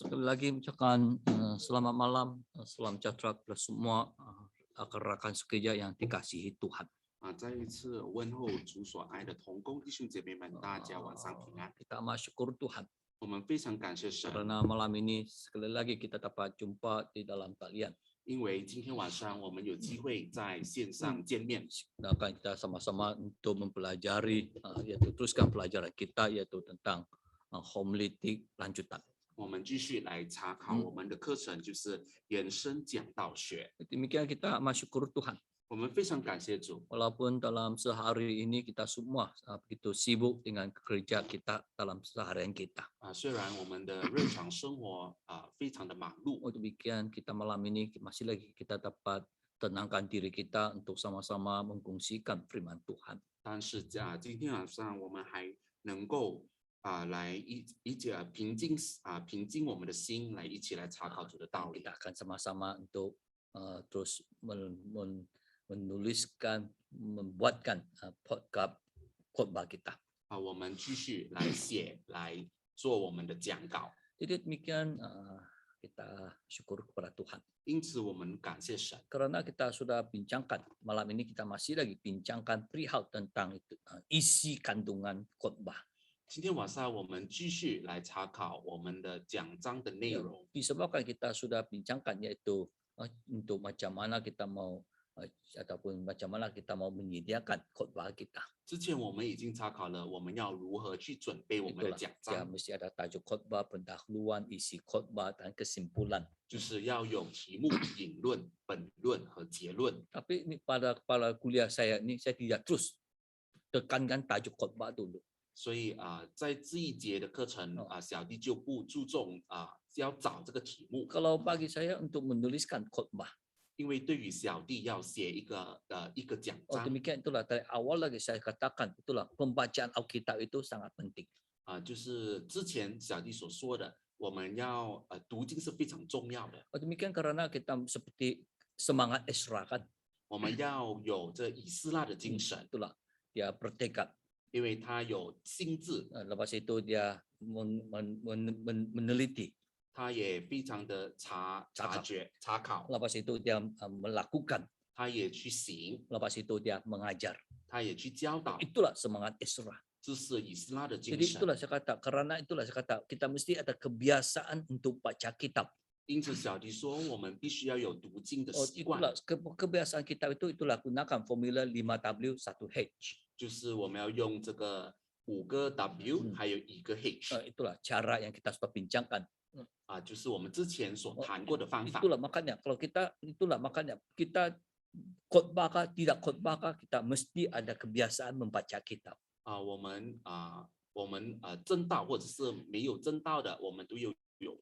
Sekali lagi ucapkan selamat malam, salam sejahtera kepada semua rekan sekerja yang dikasihi Tuhan. 再一次问候主所爱的同工弟兄姐妹们，大家晚上平安。 Kita bersyukur Tuhan 我们非常感谢神， karena malam ini sekali lagi kita dapat jumpa di dalam talian. 因为今天晚上我们有机会在线上见面， Akan kita sama-sama untuk mempelajari yaitu teruskan pelajaran kita yaitu tentang homiletik lanjutan. 我们继续来查考我们的课程，就是延伸讲道学。 Demikian kita bersyukur Tuhan. 我们非常感谢主， Walaupun dalam sehari ini kita semua begitu sibuk dengan kerja kita dalam seharian kita. 虽然我们的日常生活非常的忙碌， Demikian kita malam ini masih lagi kita dapat tenangkan diri kita untuk sama-sama mengkongsikan firman Tuhan. 但是今天晚上我们还能够来一起平静我们的心，来一起来查考主的道理。 Kita akan sama-sama untuk terus menuliskan, membuatkan podcast khotbah kita. 我们继续来写，来做我们的讲稿。 Jadi demikian kita syukur kepada Tuhan. 因此，我们感谢神， Karena kita sudah bincangkan malam ini kita masih lagi bincangkan perihal tentang itu isi kandungan khotbah. 今天晚上我们继续来查考我们的讲章的内容。 Disebabkan kita sudah bincangkan yaitu untuk macam mana kita mau ataupun macam mana kita mau menyediakan khotbah kita. 之前我们已经查考了，我们要如何去准备我们的 Itulah 讲 ya 章， mesti ada tajuk khotbah, pendahuluan, isi khotbah dan kesimpulan. 就是要有题目、引论、本论和结论。 Tapi ini pada kepala kuliah saya ini saya tidak terus tekankan tajuk khotbah dulu. 所以在这一节的课程小弟就不注重要找这个题目， Kalau bagi saya untuk menuliskan khotbah. 因为对于小弟要写一个讲章， Demikian itulah dari awal lagi saya katakan itulah pembacaan Alkitab itu sangat penting. 就是之前小弟所说的，我们要读经是非常重要的。 Demikian karena kita seperti semangat Esra kan. 我们要有这以斯拉的精神， Itulah dia bertekad. 因为他有心智， Lepas itu dia meneliti. 他也非常的查考， Lepas itu dia melakukan. 他也去行， Lepas itu dia mengajar. 他也去教导， Itulah semangat Esra. 这是以斯拉的精 Jadi 神。 itulah saya kata karena itulah saya kata kita mesti ada kebiasaan untuk baca kitab. 因此，小弟说我们必须要有读经的习惯， Itulah kebiasaan kita itulah gunakan formula 5W 1H. 就是我们要用这个5个 W 还有1个 H， Itulah cara yang kita sudah bincangkan. 就是我们之前所谈过的方法。 Itulah makanya kita khotbah tidak khotbah kita mesti ada kebiasaan membaca kitab. 我们正道或者是没有正道的，我们都有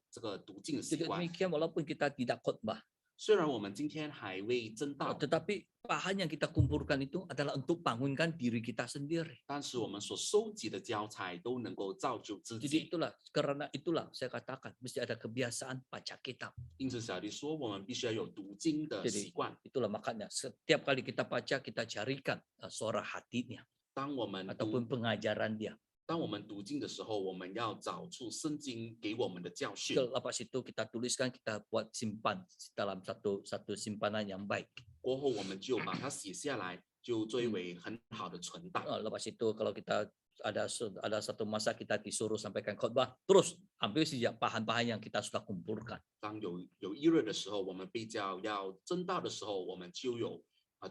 这个读经的习 Jadi 惯。 demikian walaupun kita tidak khotbah, 虽然我们今天还未正道， tetapi bahan yang kita kumpulkan itu adalah untuk bangunkan diri kita sendiri. 但是我们所收集的教材都能够造就自 Jadi 己。 karena itulah saya katakan mesti ada kebiasaan baca kitab. 因此，小弟说我们必须要有读经的习惯。 Itulah makanya setiap kali kita baca kita carikan suara hatinya 当我们 ataupun pengajaran dia. 当我们读经的时候，我们要找出圣经给我们的教训。 Lepas itu kita tuliskan, kita buat simpan dalam satu simpanan yang baik. 过后我们就把它写下来，就作为很好的存档。 Lepas itu kalau kita ada satu masa kita disuruh sampaikan khotbah, terus ambil saja bahan-bahan yang kita sudah kumpulkan. 当有议论的时候，我们被叫要正道的时候，我们就有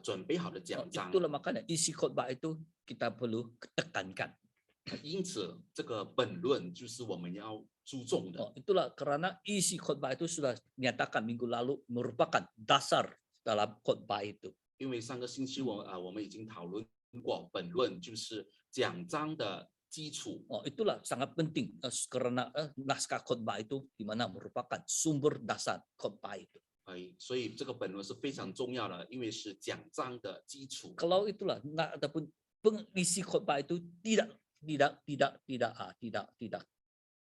准备好的讲章。 Itulah makanya isi khotbah itu kita perlu tekankan. 因此，这个本论就是我们要注重的。 Itulah karena isi khotbah itu sudah dinyatakan minggu lalu merupakan dasar dalam khotbah itu. 因为上个星期我们已经讨论过，本论就是讲章的基础。 Itulah sangat penting karena naskah khotbah itu di mana merupakan sumber dasar khotbah itu. 所以这个本论是非常重要的，因为是讲章的基础。 Kalau itulah ataupun pengisi khotbah itu tidak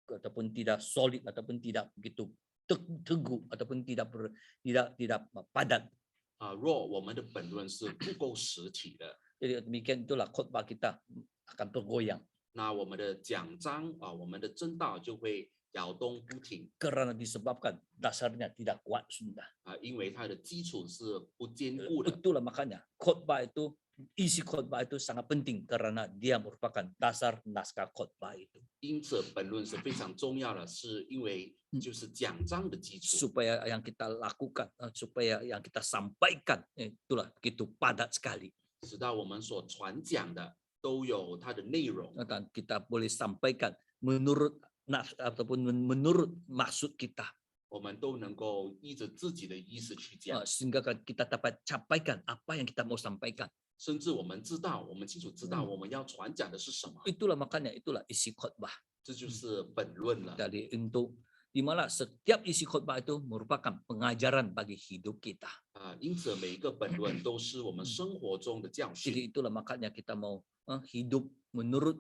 ataupun tidak solid ataupun tidak begitu teguh ataupun tidak padat. 若我们的本论是不够实体的， Jadi demikian itulah khotbah kita akan bergoyang. 那我们的讲章我们的真道就会摇动不停 karena disebabkan dasarnya tidak kuat sudah. 因为它的基础是不坚固的。 Itulah makanya khotbah itu, isi khotbah itu sangat penting karena dia merupakan dasar naskah khotbah itu. 因此，本论是非常重要的，是因为就是讲章的基础， Supaya yang kita lakukan, supaya yang kita sampaikan, itulah begitu padat sekali. 使到我们所传讲的都有它的内容， Dan kita boleh sampaikan menurut ataupun menurut maksud kita. 我们都能够依着自己的意思去讲， Sehingga kita dapat capai apa yang kita mau sampaikan. 甚至我们知道，我们清楚知道我们要传讲的是什么， Itulah makanya itulah isi khotbah. 这就是本论了。 Jadi untuk di mana setiap isi khotbah itu merupakan pengajaran bagi hidup kita. 因此每一个本论都是我们生活中的教训。 Jadi itulah makanya kita mau hidup menurut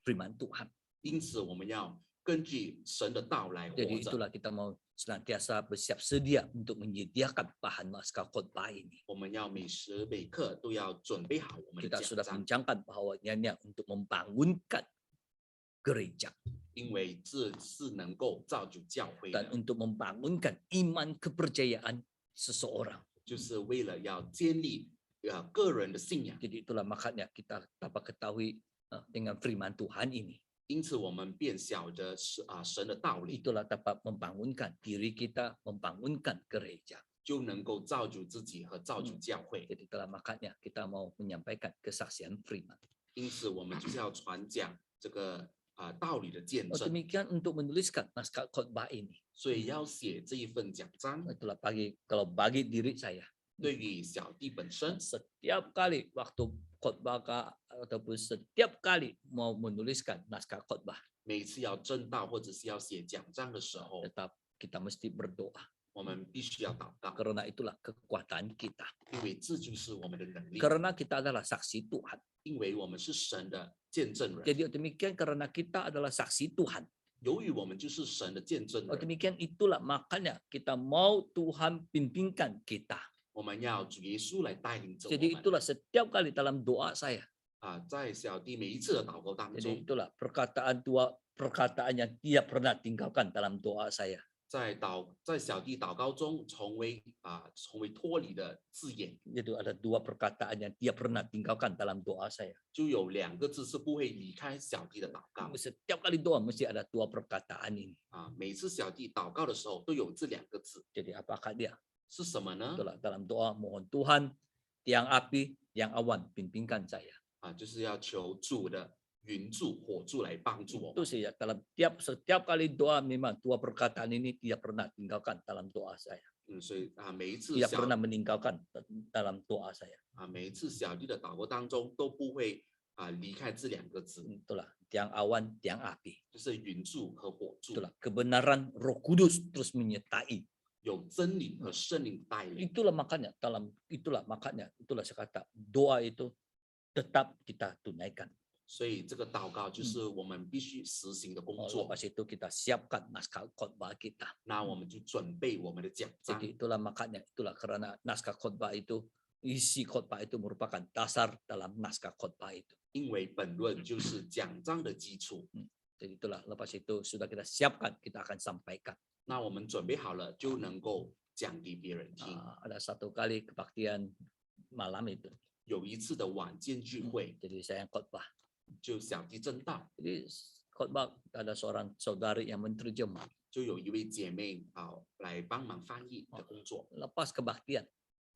firman Tuhan. 因此我们要根据神的道来活 Jadi 着。 itulah kita mau senantiasa bersiap sedia untuk menyediakan bahan naskah khotbah ini. 我们要每时每刻都要准备好我们的 Kita 讲 sudah 章， bincangkan bahwanya untuk membangunkan gereja 因为这是能够造就教会 dan 的， untuk membangunkan iman kepercayaan seseorang. 就是为了要建立个人的信仰。 Jadi itulah makanya kita dapat ketahui dengan firman Tuhan ini. 因此我们便晓得神的道理， Itulah dapat membangunkan diri kita, membangunkan gereja. 就能够造就自己和造就教会。 Jadi itulah makanya kita mau menyampaikan kesaksian firman. 因此我们就是要传讲这个道理的见证， Demikian untuk menuliskan naskah khotbah ini. 所以要写这一份讲章。 Itulah kalau bagi diri saya, 对于小弟本身， setiap kali waktu khotbah ataupun setiap kali mau menuliskan naskah khotbah, 每次要正道或者是要写讲章的时候， tetap kita mesti berdoa. 我们必须要祷告， Karena itulah kekuatan kita. 因为这就是我们的能力， Karena kita adalah saksi Tuhan. 因为我们是神的见证人。 Jadi demikian karena kita adalah saksi Tuhan. 由于我们就是神的见证人， Demikian itulah makanya kita mau Tuhan pimpinkan kita. 我们要主耶稣来带领着我 Jadi 们。 itulah setiap kali dalam doa saya. 在小弟每一次的祷告当 Jadi 中， itulah perkataan yang tidak pernah tinggalkan dalam doa saya. 在小弟祷告中成为脱离的字眼， Itu ada dua perkataan yang tidak pernah tinggalkan dalam doa saya. 就有2个字是不会离开小弟的祷告。 Setiap kali doa mesti ada dua perkataan ini. 每次小弟祷告的时候都有这2个字， Jadi apakah dia? 是什么呢？ Itulah dalam doa mohon Tuhan tiang api, tiang awan pimpinkan saya. 就是要求主的云柱、火柱来帮助我 Itu 们。 sih ya dalam setiap kali doa memang dua perkataan ini tidak pernah tinggalkan dalam doa saya. 所以每一次 Tidak pernah meninggalkan dalam doa saya. 每一次小弟的祷告当中都不会离开这2个字， Itulah tiang awan, tiang api. 就是云柱和火柱， Itulah kebenaran Roh Kudus terus menyertai. 有真理和圣灵带领。 Itulah makanya itulah saya kata doa itu tetap kita tunaikan. 所以这个祷告就是我们必须实行的工作。 Lepas itu kita siapkan naskah khotbah kita. 那我们就准备我们的讲章。 Jadi itulah karena naskah khotbah itu, isi khotbah itu merupakan dasar dalam naskah khotbah itu. 因为本论就是讲章的基础。 Jadi itulah lepas itu sudah kita siapkan, kita akan sampaikan. 那我们准备好了，就能够讲给别人听。 Ada satu kali kebaktian malam itu. 有一次的晚间聚会， Jadi saya yang khotbah. 就小弟正道， Jadi khotbah ada seorang saudari yang menerjemah. 就有一位姐妹来帮忙翻译的工作。 Lepas kebaktian,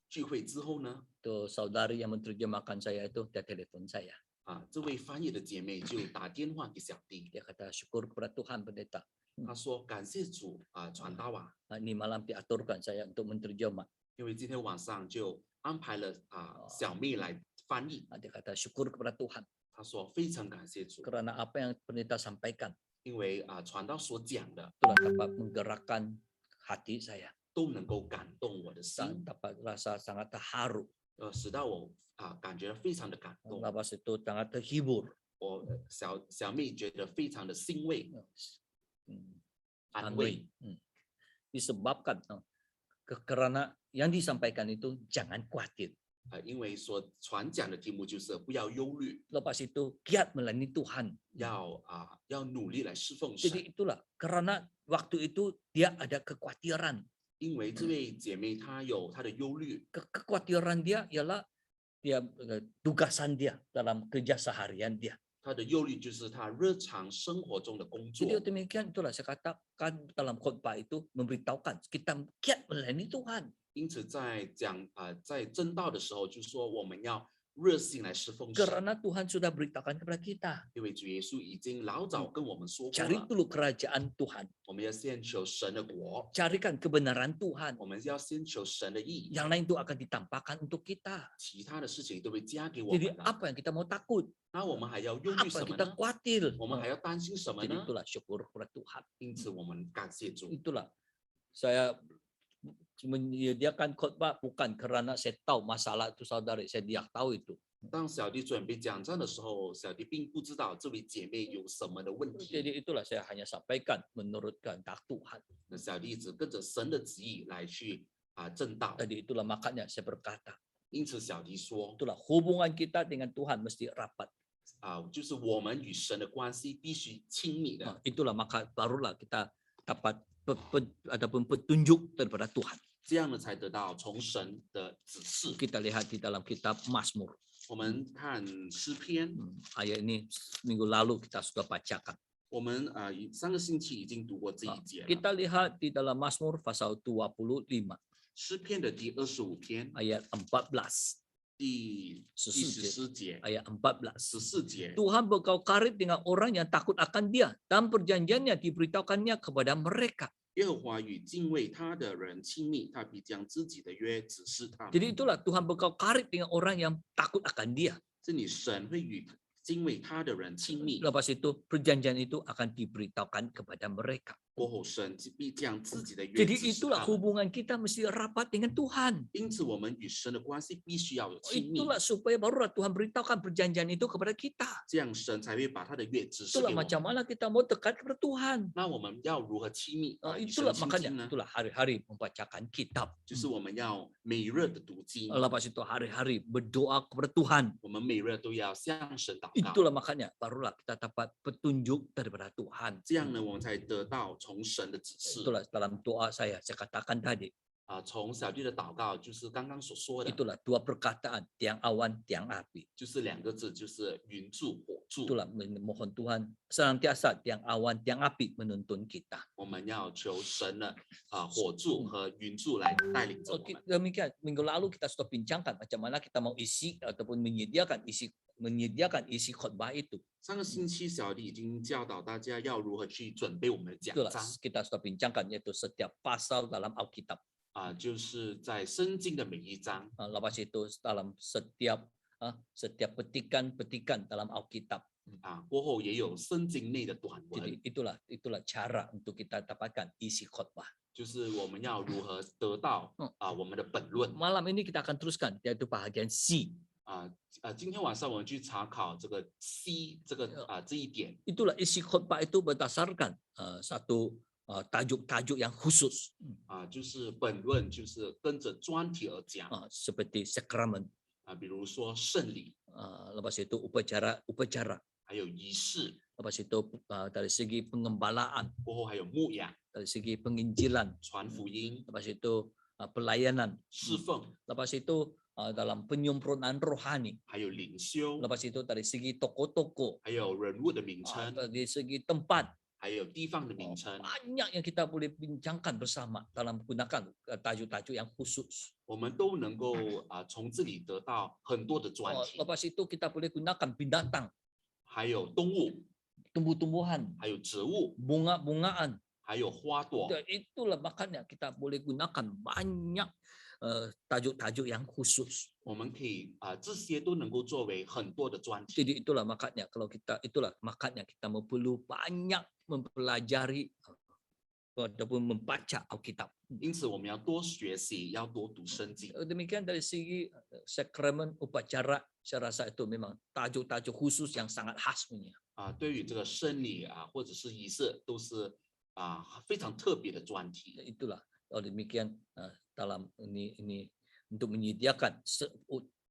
聚会之后呢， itu saudari yang menerjemahkan saya itu dia telepon saya. 这位翻译的姐妹就打电话给小弟， Dia kata syukur kepada Tuhan pendeta. 她说感谢主传道啊， Ini malam diaturkan saya untuk menerjemah. 因为今天晚上就安排了小妹来翻译。 Dia kata syukur kepada Tuhan 她说非常感谢主， karena apa yang pendeta sampaikan 因为传道所讲的 itulah dapat menggerakkan hati saya 都能够感动我的 dan 心， dapat rasa sangat terharu. 使到我感觉非常的感动。 Lepas itu sangat terhibur. 我小妹觉得非常的欣慰、安 Anway. 慰， Disebabkan karena yang disampaikan itu jangan khawatir. 因为所传讲的题目就是不要忧虑， Lepas itu giat melayani Tuhan. 要努力来侍奉 Jadi 神。 itulah karena waktu itu dia ada kekhawatiran. 因为这位姐妹她有她的忧虑， Kekhawatiran dia ialah dia tugasan dia dalam kerja seharian dia. 她的忧虑就是她日常生活中的工 Jadi 作。 demikian itulah saya katakan dalam khotbah itu memberitahukan kita giat melayani Tuhan. 因此在正道的时候，就说我们要热心来侍奉神， Karena Tuhan sudah beritahukan kepada kita. 因为主耶稣已经老早跟我们说过 Cari 了， dulu kerajaan Tuhan. 我们要先求神的国， Carikan kebenaran Tuhan. 我们要先求神的义， Yang lain itu akan ditampakkan untuk kita. 其他的事情都会加给我 Jadi 们的。 apa yang kita mau takut? 那我们还要忧虑 Apa 什 yang 么 kita 呢？ khawatir? 我们还要担心什么 Jadi 呢？ itulah syukur kepada Tuhan. 因此我们感谢主。 Itulah saya menyediakan khotbah bukan karena saya tahu masalah itu saudara, saya dia tahu itu. 当小弟准备讲章的时候，小弟并不知道这位姐妹有什么的问题， Jadi itulah saya hanya sampaikan menurut kehendak Tuhan. 那小弟只跟着神的旨意来去正道。 Tadi itulah makanya saya berkata, 因此小弟说 itulah hubungan kita dengan Tuhan mesti rapat. 就是我们与神的关系必须亲密的， Itulah maka barulah kita dapat ataupun petunjuk daripada Tuhan. 这样呢才得到从神的指示。 Kita lihat di dalam kitab Mazmur. 我们看诗篇， Ayat ini minggu lalu kita sudah bacakan. 我们上个星期已经读过这一节了。 Kita lihat di dalam Mazmur pasal 25诗篇的第25篇 ayat 14. 第14节、 Ayat 14. 14节， Tuhan berkau karib dengan orang yang takut akan dia dan perjanjiannya diberitahukannya kepada mereka. 耶和华与敬畏他的人亲密，他必将自己的约指示他们。 Jadi itulah Tuhan berkau karib dengan orang yang takut akan dia. 这里神会与敬畏他的人亲密， Lepas itu perjanjian itu akan diberitahukan kepada mereka. 过后神必将自己的约 Jadi 指示 itulah 他们。 hubungan kita mesti rapat dengan Tuhan. 因此，我们与神的关系必须要有亲密， Itulah supaya barulah Tuhan beritahukan perjanjian itu kepada kita. 这样神才会把他的约指示 Itulah 给我 macam 们。 mana kita mau dekat kepada Tuhan. 那我们要如何亲密与 Itulah 神亲 makanya 近呢？ itulah hari-hari membacakan kitab. 就是我们要每日的读经， Lepas itu hari-hari berdoa kepada Tuhan. 我们每日都要向神祷告。 Itulah makanya barulah kita dapat petunjuk daripada Tuhan. 这样呢，我们才得到从神的指示。 Itulah dalam doa saya katakan tadi. 从小弟的祷告就是刚刚所说的， Itulah dua perkataan, tiang awan, tiang api. 就是两个字，就是云柱火柱。 Itulah mohon Tuhan senantiasa tiang awan, tiang api menuntun kita. 我们要求神的火柱和云柱来带领着我们。 Demikian minggu lalu kita sudah bincangkan macam mana kita mau isi ataupun menyediakan isi khotbah itu. 上个星期小弟已经教导大家要如何去准备我们的讲 Itulah 章 kita sudah bincangkan yaitu setiap pasal dalam Alkitab. 就是在圣经的每一章 Lepas itu dalam setiap petikan-petikan dalam Alkitab. 过后也有圣经内的短 Jadi 文， itulah cara untuk kita dapatkan isi khotbah. 就是我们要如何得到我们的本论。 Malam ini kita akan teruskan yaitu bahagian C. 今天晚上我们去查考这个 C 这一点。 Itulah isi khotbah itu berdasarkan satu tajuk-tajuk yang khusus 就是本论就是跟着专题而讲 seperti sakramen, 比如说圣礼， lepas itu upacara, 还有仪式， lepas itu dari segi pengembalaan, 过后还有牧养、 dari segi penginjilan, 传福音、 lepas itu pelayanan, 侍奉， lepas itu dalam penyempurnaan rohani, 还有灵修， lepas itu dari segi toko-toko, 还有人物的名称， dari segi tempat. 还有地方的名称。 Banyak yang kita boleh bincangkan bersama dalam menggunakan tajuk-tajuk yang khusus. 我们都能够从这里得到很多的专题， Lepas itu kita boleh gunakan binatang, 还有动物， tumbuh-tumbuhan, 还有植物， bunga-bungaan. 还有花朵。 Itulah makanya kita boleh gunakan banyak tajuk-tajuk yang khusus. 我们可以这些都能够作为很多的专题。 Jadi itulah makanya kita perlu banyak mempelajari ataupun membaca Alkitab. 因此，我们要多学习，要多读圣经。 Demikian dari segi sakramen upacara, saya rasa itu memang tajuk-tajuk khusus yang sangat khas punya. 对于这个圣礼或者是仪式，都是非常特别的专题。 Itulah demikian dalam ini untuk menyediakan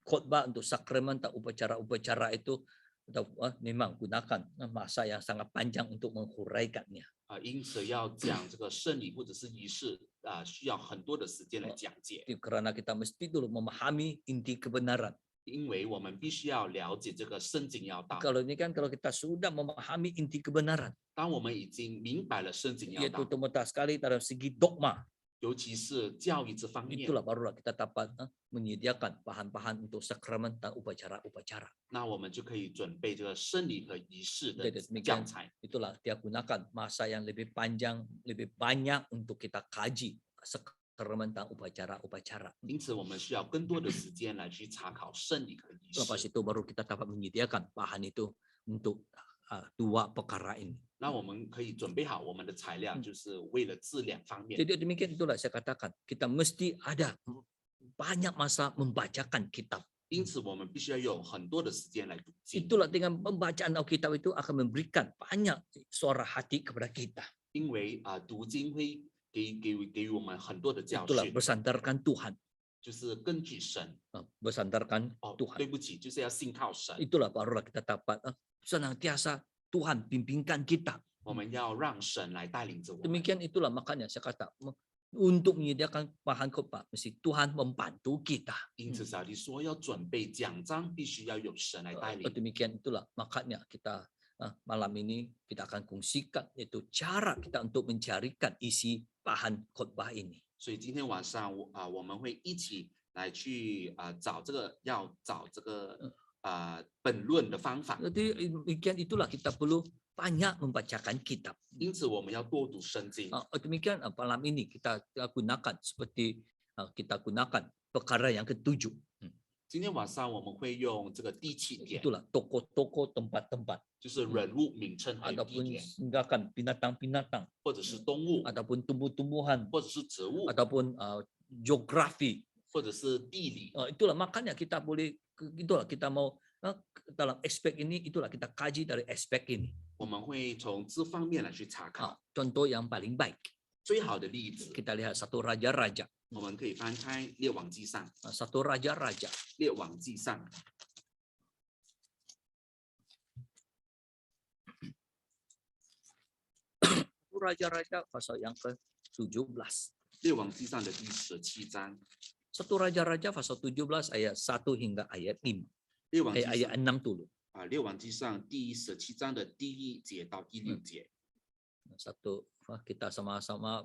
khotbah untuk sakramen atau upacara-upacara itu atau memang gunakan masa yang sangat panjang untuk menghuraikannya. 因此要讲这个圣礼或者是仪式需要很多的时间来讲解， Karena kita mesti dulu memahami inti kebenaran. 因为我们必须要了解这个圣经要道。 Kalau ini kan kalau kita sudah memahami inti kebenaran, 当我们已经明白了圣经要 yaitu 道， terutama sekali dalam segi dogma, 尤其是教育这方面， itulah barulah kita dapat menyediakan bahan-bahan untuk sakramen dan upacara-upacara. 那我们就可以准备这个圣礼和仪式的 Jadi 教 demikian 材。 itulah dia gunakan masa yang lebih panjang, lebih banyak untuk kita kaji sakramen dan upacara-upacara. 因此，我们需要更多的时间来去查考圣礼和仪 Lepas 式。 itu baru kita dapat menyediakan bahan itu untuk dua perkara ini. 那我们可以准备好我们的材料，就是为了这两方面。 Jadi demikian itulah saya katakan kita mesti ada banyak masa membacakan kitab. 因此，我们必须要有很多的时间来读经， Itulah dengan pembacaan Alkitab itu akan memberikan banyak suara hati kepada kita. 因为读经会给予我们很多的教 Itulah 训， bersandarkan Tuhan. 就是根据神。 Bersandarkan 对 对不起，就是要信靠神。 Itulah barulah kita dapat senantiasa Tuhan bimbingkan kita. 我们要让神来带领着我们。 Demikian itulah makanya saya kata untuk menyediakan bahan khotbah mesti Tuhan membantu kita. 因此，小弟说要准备讲章，必须要有神来带领。 Demikian itulah makanya kita malam ini kita akan kongsikan yaitu cara kita untuk mencarikan isi bahan khotbah ini. 所以今天晚上我们会一起来去找这个本论的方法。 Jadi demikian itulah kita perlu banyak membacakan kitab. 因此，我们要多读圣经。 Demikian malam ini kita gunakan seperti kita gunakan perkara yang ketujuh. 今天晚上我们会用这个第7点， Itulah toko-toko tempat-tempat 就是人物名称还有地 ataupun 点， tindakan binatang-binatang 或者是动物， ataupun tumbuh-tumbuhan 或者是植物， ataupun geografi. 或者是地理。 Itulah makanya kita boleh itulah kita mau dalam aspek ini itulah kita kaji dari aspek ini. 我们会从这方面来去查考。 Contoh yang paling baik 最好的例子， kita lihat satu raja-raja. 我们可以翻开《列王纪上》。 Satu raja-raja. 列王纪上， Raja-raja pasal yang ke-17. 列王纪上的第17章。 Satu raja-raja pasal 17 ayat 1 hingga ayat 5. 列王纪 Ayat 上6 dulu. 列王纪上第17章的第1节到第6节。 Satu kita sama-sama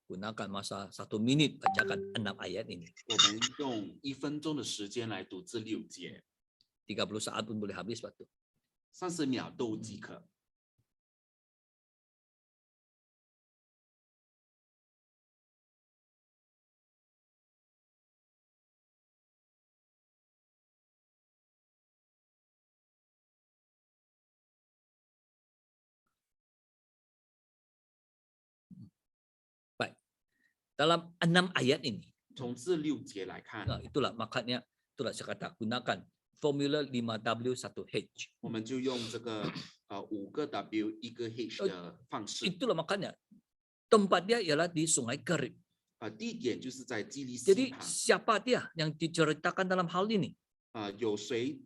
gunakan masa 1 menit bacakan 6 ayat ini. 我们用1分钟的时间来读这6节， 30 saat pun boleh habis waktu. 30秒都即可。 Dalam 6 ayat ini. 从这6节来看， Itulah makanya itulah saya kata gunakan formula 5W1H. 我们就用这个5个 W 1个 H 的方式。 Itulah makanya tempat dia ialah di Sungai Kerit. 地点就是在基利溪 Jadi 旁。 siapa dia yang diceritakan dalam hal ini? 有谁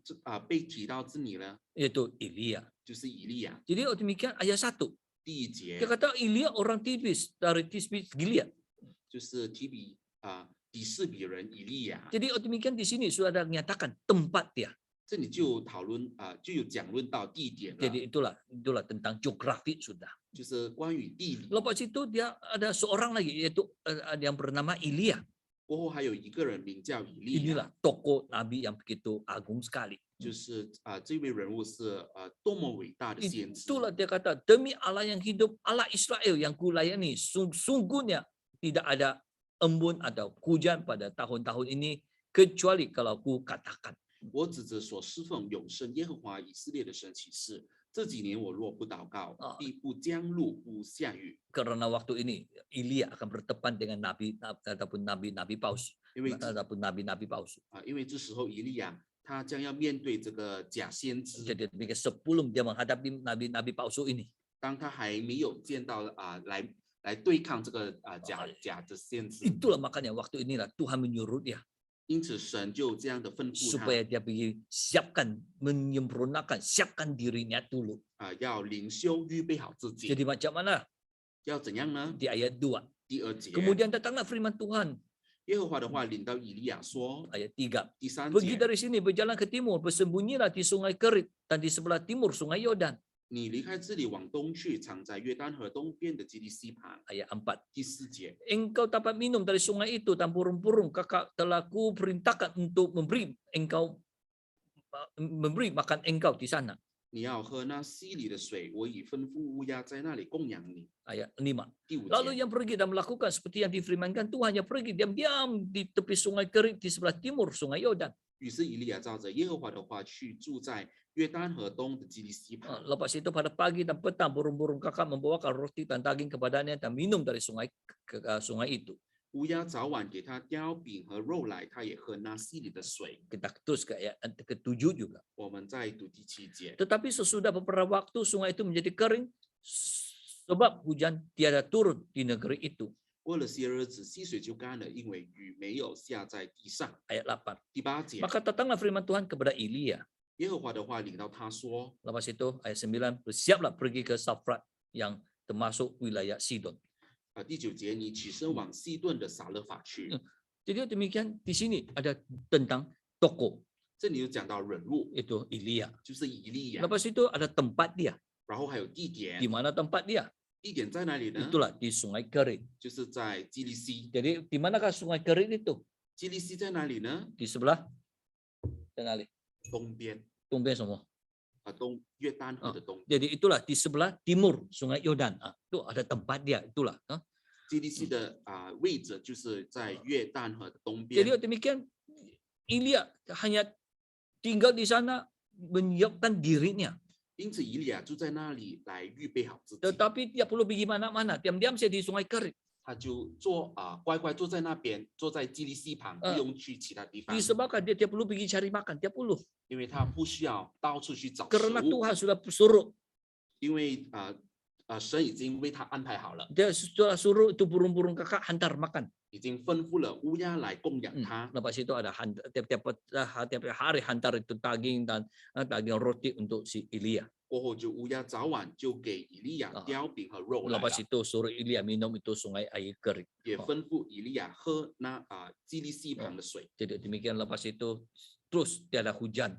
被提到这里呢？ Yaitu Elia. 就是以利亚。 Jadi demikian ayat 1. 第1节 Dia kata Elia orang Tibis dari Tibis Gilead. 就是底士比人以利亚。 Jadi demikian di sini sudah ada menyatakan tempat dia. 这里就讨论就有讲论到地点了， Jadi itulah tentang geografi sudah. 就是关于地理。 Lepas itu dia ada seorang lagi yaitu yang bernama Elia. 过后还有一个人名叫以利亚， Inilah tokoh nabi yang begitu agung sekali. 就是这位人物是多么伟大的先知。 Itulah dia kata demi Allah yang hidup, Allah Israel yang kulayani, sungguhnya tidak ada embun atau hujan pada tahun-tahun ini kecuali kalau ku katakan. 我指着所侍奉永生耶和华以色列的神起誓，这几年我若不祷告，必不降露不下雨。 Karena waktu ini Elia akan bertepan dengan nabi ataupun nabi-nabi palsu. 因为 Ataupun nabi-nabi palsu. 因为这时候以利亚他将要面对这个假先知， Jadi sebelum dia menghadapi nabi-nabi palsu ini, 当他还没有见到来对抗这个假的先知， itulah makanya waktu inilah Tuhan menyuruh dia. 因此神就这样的吩咐他 supaya dia pergi siapkan, menyempurnakan, siapkan dirinya dulu. 要灵修预备好自己， Jadi macam mana? 要怎样呢？ Di ayat 2. 第2节， Kemudian datanglah firman Tuhan, 耶和华的话领到以利亚说， ayat 3. 第3 Pergi 节， dari sini, berjalan ke timur, bersembunyilah di sungai Kerit dan di sebelah timur sungai Yordan. 你离开这里往东去，藏在约旦河东边的基利西旁。 Ayat 4. 第4节， Engkau dapat minum dari sungai itu dan burung-burung kakak telah kuperintahkan untuk memberi makan engkau di sana. 你要喝那溪里的水，我已吩咐乌鸦在那里供养你。 Ayat 5. 第5 Lalu 节， yang pergi dan melakukan seperti yang difirmankan Tuhan, yang pergi diam-diam di tepi sungai Kerit di sebelah timur sungai Yordan. 于是以利亚照着耶和华的话去住在约旦河东的基利西旁。 Lepas itu pada pagi dan petang burung-burung kakak membawakan roti dan daging kepadanya dan minum dari sungai itu. 乌鸦早晚给他叼饼和肉来，他也喝那溪里的水。 Kita terus ke ayat ke-7 juga. 我们再读第7节。 Tetapi sesudah beberapa waktu sungai itu menjadi kering sebab hujan tiada turun di negeri itu. 过了些日子，溪水就干了，因为雨没有下在地上。 Ayat 8. 第8节， Maka datanglah firman Tuhan kepada Elia. 耶和华的话领到他说， Lepas itu ayat 9, bersiaplah pergi ke Safrat yang termasuk wilayah Sidon. 第9节，你起身往西顿的撒勒法去。 Jadi demikian di sini ada tentang tokoh 这里就讲到人物， itu Elia. 就是以利亚， Lepas itu ada tempat dia. 然后还有地点 Di，mana tempat dia? 地点在哪里呢？ Itulah di Sungai Kerit. 就是在基利西。 Jadi di manakah Sungai Kerit itu? 基利西在哪里呢？ Di sebelah Tenali. 东边， Tumben semua. 约旦河的东。 Jadi itulah di sebelah timur Sungai Yordan. Itu ada tempat dia. Itulah. 基利西的位置就是在约旦河的东边。 Jadi demikian Elia hanya tinggal di sana menyiapkan dirinya. 因此以利亚就在那里来预备好自己， Tetapi dia perlu pergi mana-mana. Diam-diam saja di Sungai Kerit. 他就乖乖坐在那边，坐在基利西旁，不用去其他地方， Disebabkan dia perlu pergi cari makan. Dia perlu. 因为他不需要到处去找食 Karena 物， Tuhan sudah suruh. 因为神已经为他安排好了， Dia sudah suruh itu burung-burung kakak hantar makan. 已经吩咐了乌鸦来供养他。 Lepas itu ada tiap hari hantar itu daging dan daging roti untuk si Elia. 过后就乌鸦早晚就给以利亚叼饼和肉来了， Lepas itu suruh Elia minum itu sungai air kering. 也吩咐以利亚喝那基利西旁的水。 Jadi demikian lepas itu terus tiada hujan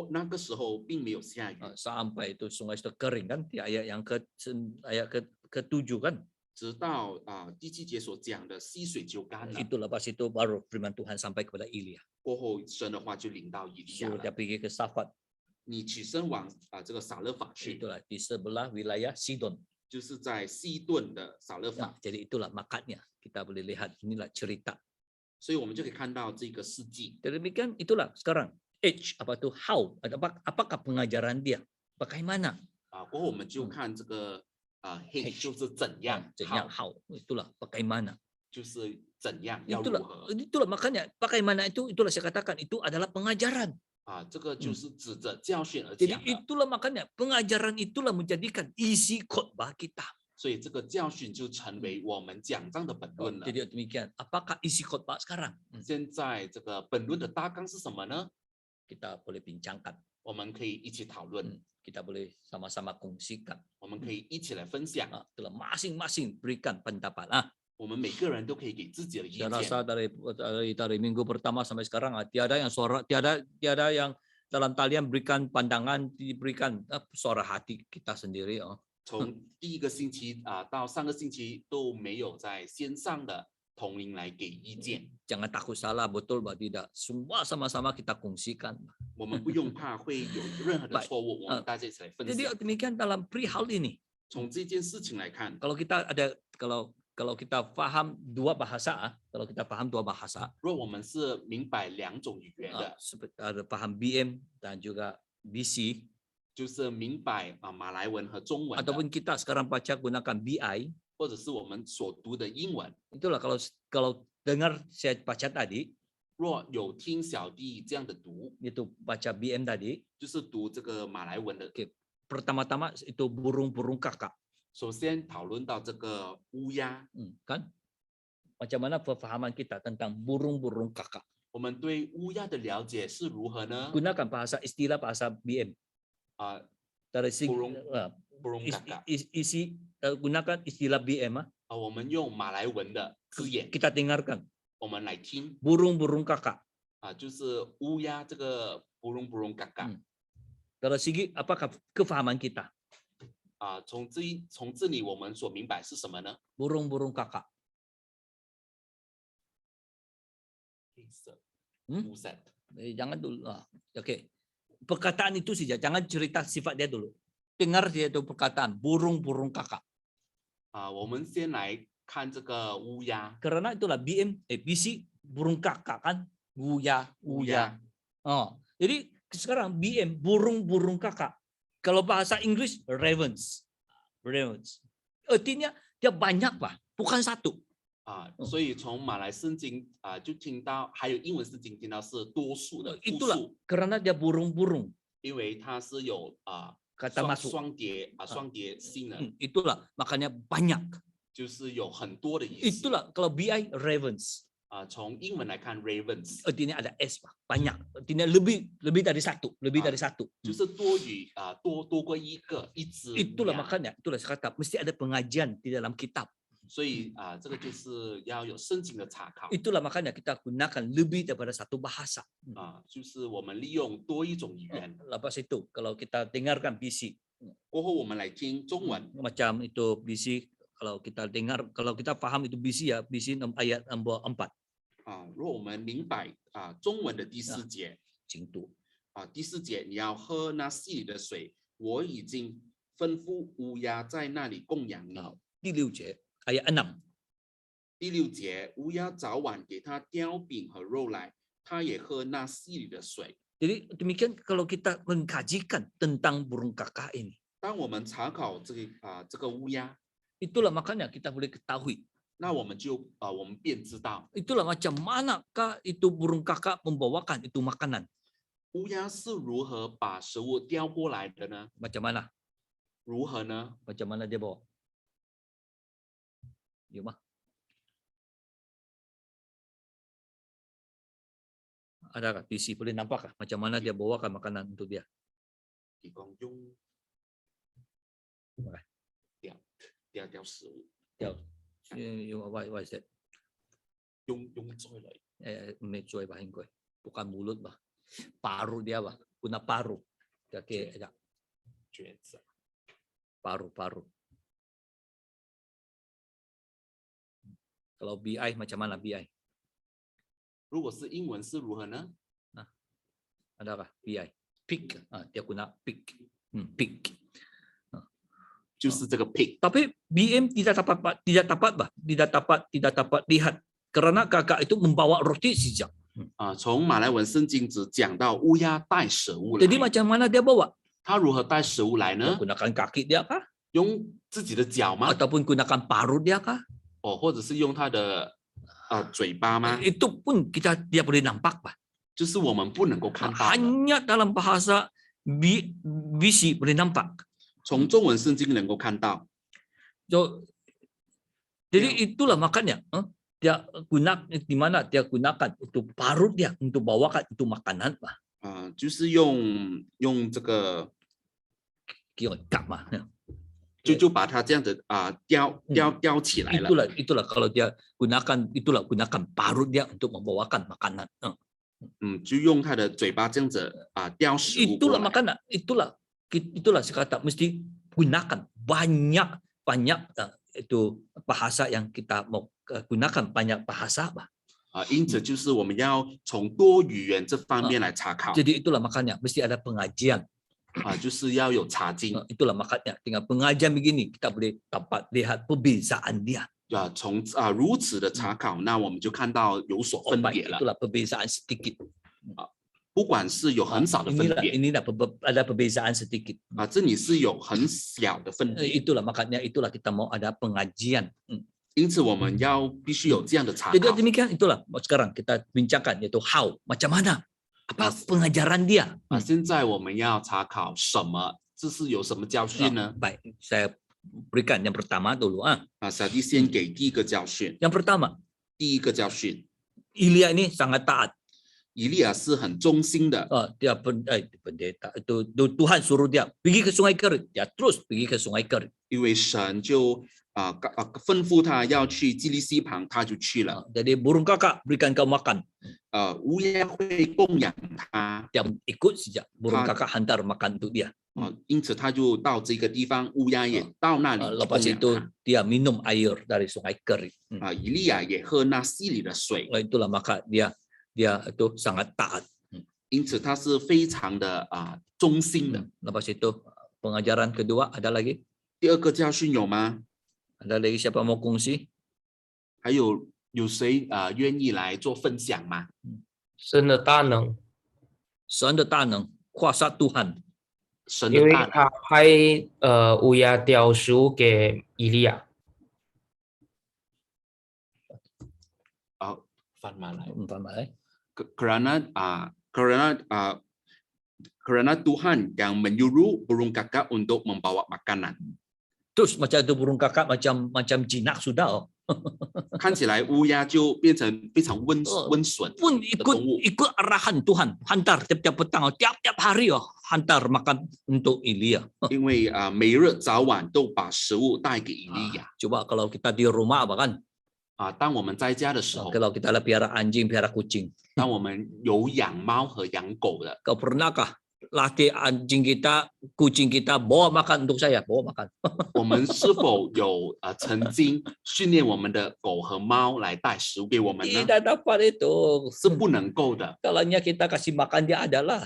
那个时候并没有下雨， sampai itu sungai itu kering kan di ayat yang ke-7 kan. 直到第7节所讲的溪水就干了。 Itu lepas itu baru firman Tuhan sampai kepada Elia. 过后神的话就领到以利亚 Suruh 了 dia，pergi ke Safat. 你起身往这个撒勒法去， Itulah di sebelah wilayah Sidon. 就是在西顿的撒勒法。 Jadi itulah makanya kita boleh lihat inilah cerita. 所以我们就可以看到这个事迹。 Jadi demikian itulah sekarang H apa tuh how apakah pengajaran dia bagaimana 过后我们就看这个H 就是怎样， how itulah bagaimana 就是怎样要如何 itulah makanya bagaimana itulah saya katakan itu adalah pengajaran 这个就是指着教训而 jadi 讲的。 itulah makanya pengajaran itulah menjadikan isi khotbah kita 所以这个教训就成为我们讲章的本论了。 jadi demikian apakah isi khotbah sekarang 现在这个本论的大纲是什么呢？ kita boleh bincangkan 我们可以一起讨论， kita boleh sama-sama kongsikan 我们可以一起来分享， itulah masing-masing berikan pendapat 我们每个人都可以给自己的意 Saya 见。 rasa dari minggu pertama sampai sekarang tiada yang dalam talian berikan pandangan, diberikan suara hati kita sendiri. 从第1个星期到上个星期都没有在线上的同龄来给意见。 Jangan takut salah, betul bah tidak. Semua sama-sama kita kongsikan. 我们不用怕会有任何的错误，我们大家一起来分 Jadi 享。 demikian dalam perihal ini. 从这件事情来看， Kalau kita paham dua bahasa, kalau kita paham dua bahasa, 若我们是明白2种语言的， ada paham BM dan juga BC, 就是明白马来文和中文的， ataupun kita sekarang baca gunakan BI, 或者是我们所读的英文。 itulah kalau dengar saya baca tadi, 若有听小弟这样的读， itu baca BM tadi, 就是读这个马来文的。 pertama-tama itu burung-burung kakak, 首先讨论到这个乌鸦， kan? Macam mana pemahaman kita tentang burung-burung kakak? 我们对乌鸦的了解是如何呢？ Gunakan istilah bahasa BM. 啊， Dari segi burung kakak. gunakan istilah BM. 我们用马来文的字眼， Kita dengarkan 我们来听 burung-burung kakak. 就是乌鸦这个 burung kakak。 Dari segi apakah kefahaman kita? 从这里我们所明白是什么呢？ Burung-burung kakak. 黑色， Buset. Jangan dulu. Oke. Perkataan itu saja, jangan cerita sifat dia dulu. Dengar dia itu perkataan burung-burung kakak. 我们先来看这个乌鸦。 Karena itulah BC burung kakak kan, uya. Jadi sekarang BM burung-burung kakak. Kalau bahasa Inggris ravens. Artinya dia banyak Pak, bukan satu. 所以从马来圣经就听到，还有英文圣经听到是多数的复 Itulah 数， karena dia burung-burung. 因为它是有Kata masuk. 双叠性的， Itulah makanya banyak. 就是有很多的意思。 Itulah kalau BI ravens. 从英文来看 ravens， Artinya ada S Pak, banyak. Artinya lebih dari satu, lebih dari satu. 就是多于多过一个一只。 Itulah makanya, itulah saya kata mesti ada pengajian di dalam kitab. 所以这个就是要有圣经的查考。 Itulah makanya kita gunakan lebih daripada satu bahasa. 就是我们利用多一种语言。 Lepas itu kalau kita dengarkan BC, 过后我们来听中文。 macam itu BC, kalau kita dengar, kalau kita paham itu BC ya, BC ayat 4. 如果我们明白中文的第4节， Cintu. 第4节你要喝那溪里的水，我已经吩咐乌鸦在那里供养你。 Di 6 节ayat 6. 第6节，乌鸦早晚给他叼饼和肉来，他也喝那溪里的水。 Jadi demikian kalau kita mengkajikan tentang burung kakak ini. 当我们查考这个乌鸦， Itulah makanya kita boleh ketahui. 那我们便知道 Itulah macam manakah itu burung kakak membawakan itu makanan. 乌鸦是如何把食物叼过来的呢？ Macam mana? 如何呢？ Macam mana dia bawa? Ya, mah. Adakah PC boleh nampak macam mana dia bawakan makanan untuk dia? 提供用叼食物， What is that? 用嘴来。 Mecoy bah ingkoy. Bukan mulut bah. Paru dia bah. Guna paru. Kaki ada 橛子。 paru. Kalau BI macam mana BI? 如果是英文是如何呢？ Adakah BI? Pig. Dia guna pig. Pig. 就是这个 pig。 Tapi BM tidak dapat lihat karena kakak itu membawa roti saja. 从马来文圣经只讲到乌鸦带食物来。 Jadi macam mana dia bawa? 他如何带食物来呢？ Gunakan kaki dia kah? 用自己的脚吗？ Ataupun gunakan paru dia kah? 或者是用他的嘴巴吗？ Itu pun dia boleh nampak Pak. 就是我们不能够看到的。 Hanya dalam bahasa BC boleh nampak. 从中文圣经能够看到。 Jadi itulah makanya dia di mana dia gunakan untuk parut dia untuk bawakan itu makanan Pak. 就是用这个 Kiyot mah. 就把它这样子叼起来了。 Itulah kalau dia gunakan parut dia untuk membawakan makanan. 就用他的嘴巴这样子叼食物过 Itulah 来。 makanya itulah saya kata mesti gunakan banyak itu bahasa yang kita mau gunakan banyak bahasa Pak. 因此就是我们要从多语言这方面来查考。 Jadi itulah makanya mesti ada pengajian. 就是要有查经。 Itulah makanya dengan pengajian begini kita boleh dapat lihat perbezaan dia. 从如此的查考，那我们就看到有所分别了。 Itulah perbezaan sedikit. 不管是有很少的分别， Inilah ada perbezaan sedikit. 这里是有很小的分别。 Itulah makanya kita mau ada pengajian. 因此我们必须有这样的查考。 Jadi demikian itulah sekarang kita bincangkan yaitu how, macam mana, apa pengajaran dia. 现在我们要查考什么，这是有什么教训呢？ Baik, saya berikan yang pertama dulu. 小弟先给第一个教训。 Yang pertama, 第一个教训， Ilya ini sangat taat. 以利亚是很忠心的， Dia pendeta itu Tuhan suruh dia pergi ke Sungai Kerit, dia terus pergi ke Sungai Kerit. 因为神就吩咐他要去基利溪旁，他就去了。 Jadi burung kakak berikan kau makan, 乌鸦会供养他， dia ikut saja. Burung Ah. kakak hantar makan untuk dia. 因此他就到这个地方，乌鸦也到那里去供 Lepas 养 itu 他。 dia minum air dari Sungai Kerit. 以利亚也喝那溪里的水， Itulah maka dia itu sangat taat. 因此他是非常的忠心的。 Lepas itu pengajaran kedua ada lagi? 第二个教训有吗？ Ada lagi siapa mau kongsi? 还有谁愿意来做分享吗？ 神的大能， 神的大能，kuasa Tuhan. 神因为的大能，他派乌鸦叼食物给以利亚。翻马来。 Umpama, Karena Tuhan yang menyuruh burung kakak untuk membawa makanan. Terus macam itu burung kakak macam jinak sudah. 看起来乌鸦就变成非常温顺 Pun 的动物， ikut arahan Tuhan, hantar tiap-tiap petang, tiap-tiap hari hantar makan untuk Elia. 因为每日早晚都把食物带给以利亚。 Coba kalau kita di rumah apa kan? 当我们在家的时候， Kalau kita ada piara anjing, piara kucing, 当我们有养猫和养狗的， kau pernahkah latih anjing kita, kucing kita bawa makan untuk saya, bawa makan. 我们是否有曾经训练我们的狗和猫来带食物给我们呢？ Tidak dapat itu. 是不能够的。 Kalau kita kasih makan dia adalah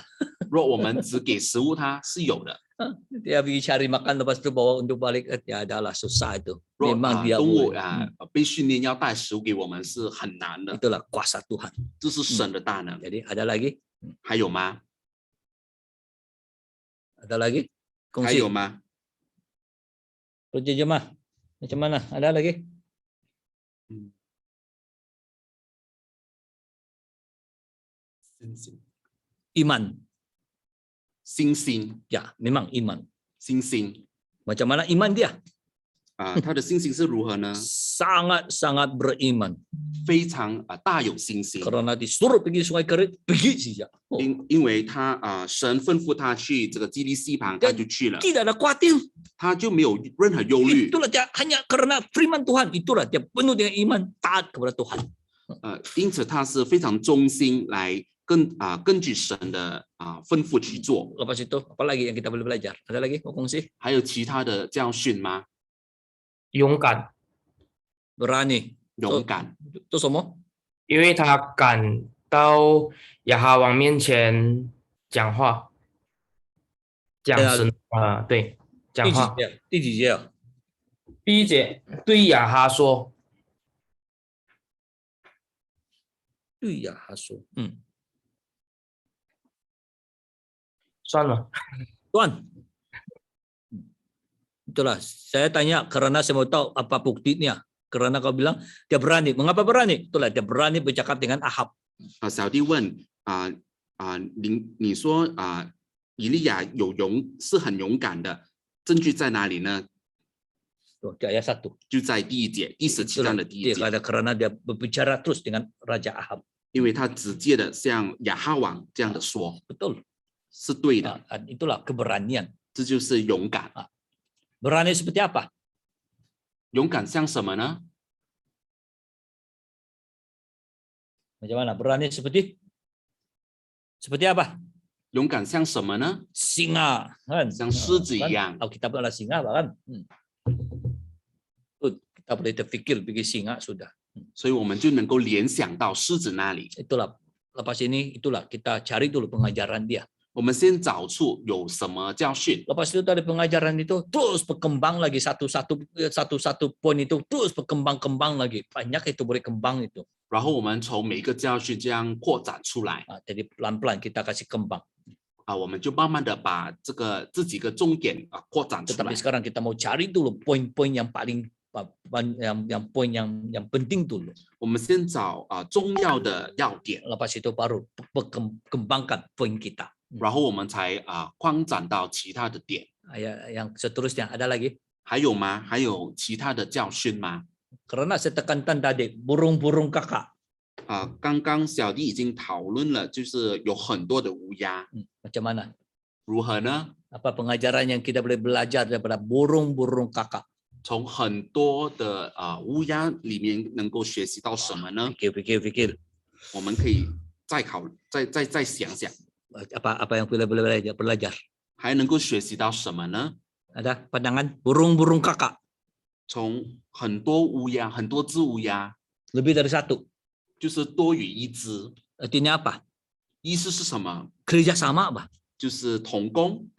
若我们只给食物它是有的， dia pergi cari makan lepas itu bawa untuk balik ya adalah susah itu. 若 Memang dia 动物 boleh. 被训练要带食物给我们是很难的， Itulah kuasa Tuhan. 这是神的大能。 Jadi ada lagi? 还有吗？ Ada lagi? 还 Kongsi. 有吗？ Kerja jemaah. Macam mana? Ada lagi? 星星， Iman. 星星， Ya, memang iman. 星星 Macam mana iman dia? 他的信心是如何呢？ Sangat-sangat beriman. 非常大有信心， Karena disuruh pergi Sungai Kerit, pergi saja. 因为他神吩咐他去这个基利溪旁，他就去了， Tidak ada khawatir. 他就没有任何忧虑。 Itulah dia hanya karena firman Tuhan. Itulah dia penuh dengan iman, taat kepada Tuhan. 因此他是非常忠心来根据神的吩咐去做。 Lepas itu, apa lagi yang kita boleh belajar? Ada lagi? Mau kongsi? 还有其他的教训吗？勇敢， Berani. 勇敢， Itu semua? 因为他敢到亚哈王面前讲话，讲对啊神对，讲话。第几节啊？第一节对亚哈说，对呀，他说，算了， Tuan. Itulah, saya tanya karena saya mau tahu apa buktinya. Karena kau bilang dia berani. Mengapa berani? Itulah dia berani bercakap dengan Ahab. 小弟问你说以利亚是很勇敢的，证据在哪里呢？ Tuh, di ayat 1. 就在第一节，第17章的第一 Dia 节， kata karena dia berbicara terus dengan Raja Ahab. 因为他直接的像亚哈王这样的说， Betul. 是对的， Itulah keberanian. 这就是勇敢。 Berani seperti apa? 勇敢像什么呢？ Macam mana? Berani seperti apa? 勇敢像什么呢？ Singa, kan? 像狮子一 Kan? 样。 Alkitab adalah singa, kan? Kita boleh terfikir pergi singa sudah. 所以我们就能够联想到狮子那里。 Itulah lepas ini itulah kita cari dulu pengajaran dia. 我们先找出有什么教训， Lepas itu dari pengajaran itu terus berkembang lagi satu-satu poin itu terus berkembang lagi. Banyak itu boleh kembang itu. 然后我们从每一个教训这样扩展出来 Jadi pelan-pelan kita kasih kembang. 我们就慢慢的把这几个重点扩展出 Tetapi 来。 sekarang kita mau cari dulu poin-poin yang paling yang poin yang penting dulu. 我们先找重要的要点， Lepas itu baru kembangkan poin kita. 然后我们才扩展到其他的点。 Yang seterusnya ada lagi? 还有吗？还有其他的教训吗？ Karena saya tekankan tadi burung-burung kakak. 刚刚小弟已经讨论了，就是有很多的乌鸦， Macam mana? 如何呢？ Apa pengajaran yang kita boleh belajar daripada burung-burung kakak? 从很多的乌鸦里面能够学习到什么呢？ Fikir. 我们可以再想想， Apa yang kita boleh belajar? 还能够学习到什么呢？ Ada pandangan burung-burung kakak 从很多乌鸦，很多只乌鸦， lebih dari satu. 就是多于一只。 Artinya apa? 意思是什么？ Kerjasama apa? 就是同工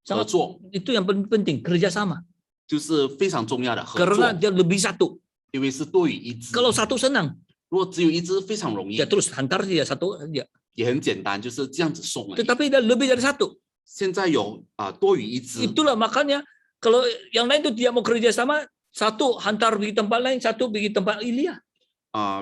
合 Sangat 作， itu yang penting kerjasama. 就是非常重要的合 Karena 作， dia lebih satu. 因为是多于一只。 Kalau satu senang, 如果只有一只，非常容易 dia，terus hantar dia satu aja. 也很简单，就是这样子送而已。 Tetapi dia lebih dari satu. 现在有多于一只， Itulah makanya kalau yang lain itu tidak mau kerjasama, satu hantar pergi tempat lain, satu pergi tempat Ilya.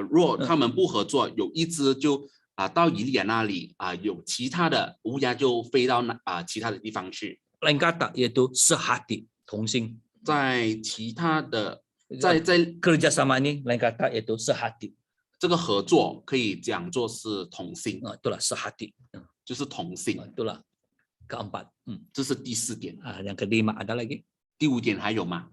如果他们不合作，有一只就到以利亚那里有其他的乌鸦就飞到其他的地方去。 Lain kata yaitu sehati, 同心. 在其他的在 kerjasama ini lain kata yaitu sehati. 这个合作可以讲作是同心， Itulah sehati. 就是同心， Itulah keempat. 这是第4点。 Yang kelima ada lagi. 第5点还有吗？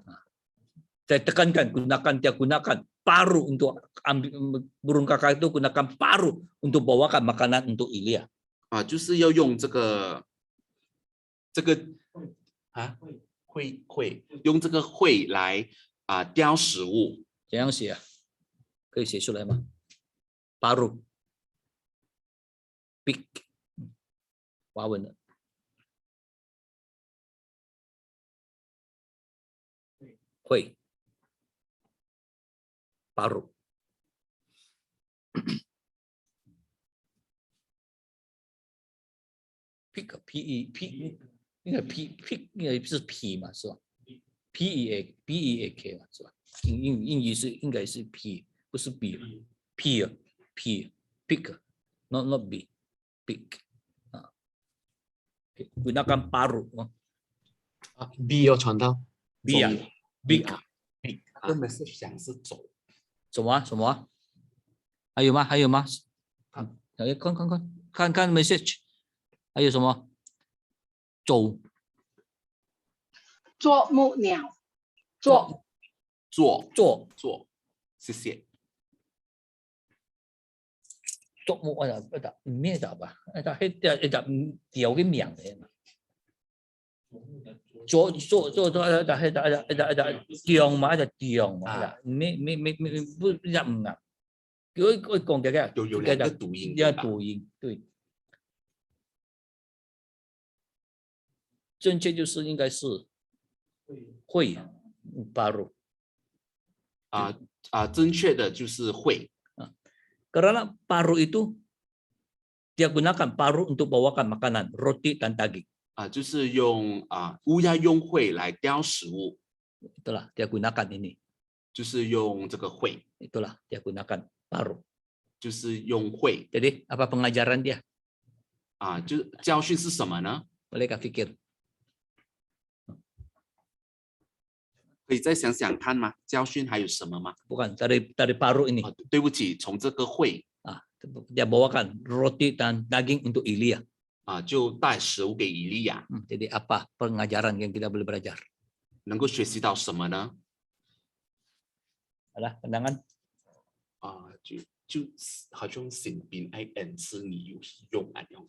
Saya tekankan gunakan paru untuk ambil burung kakak itu, gunakan paru untuk bawakan makanan untuk Ilya. 就是要用这个用这个喙来叼食物。这样写啊，可以写出来吗？ Paru, pig, 华文的。会 paru. Pig, P 应该 pig 应该是 P 嘛，是吧 ？P-E-A-K 嘛，是吧？英语是应该是 P， 不是 B。P not B pig 啊。gunakan paru B 要传到 B 啊 big 这 message 讲是走。什么？还有吗？看 message， 还有什么？走。啄木鸟，做，谢谢。啄木ada咩答啊？ada điều cái miệng này mà. 做ada tiang嘛ada咩不入啊？佢講嘅有2个读音，要读音对。正确就是应该是会 paru 正确的就是会。 Karena paru itu dia gunakan paru untuk bawakan makanan, roti dan daging. 就是用乌鸦用喙来叼食物。 Itulah dia gunakan ini. 就是用这个喙。 Itulah dia gunakan paru. 就是用喙。 Jadi apa pengajaran dia? 就教训是什么呢？ Bolehkah fikir? 可以再想想看吗？教训还有什么吗？ Bukan dari paru ini. 对不起，从这个会 Dia bawakan roti dan daging untuk Ilya. 就带食物给以利亚。 Jadi apa pengajaran yang kita boleh belajar? 能够学习到什么呢？ Ada pandangan? 就好像成變係恩賜你有用啊用。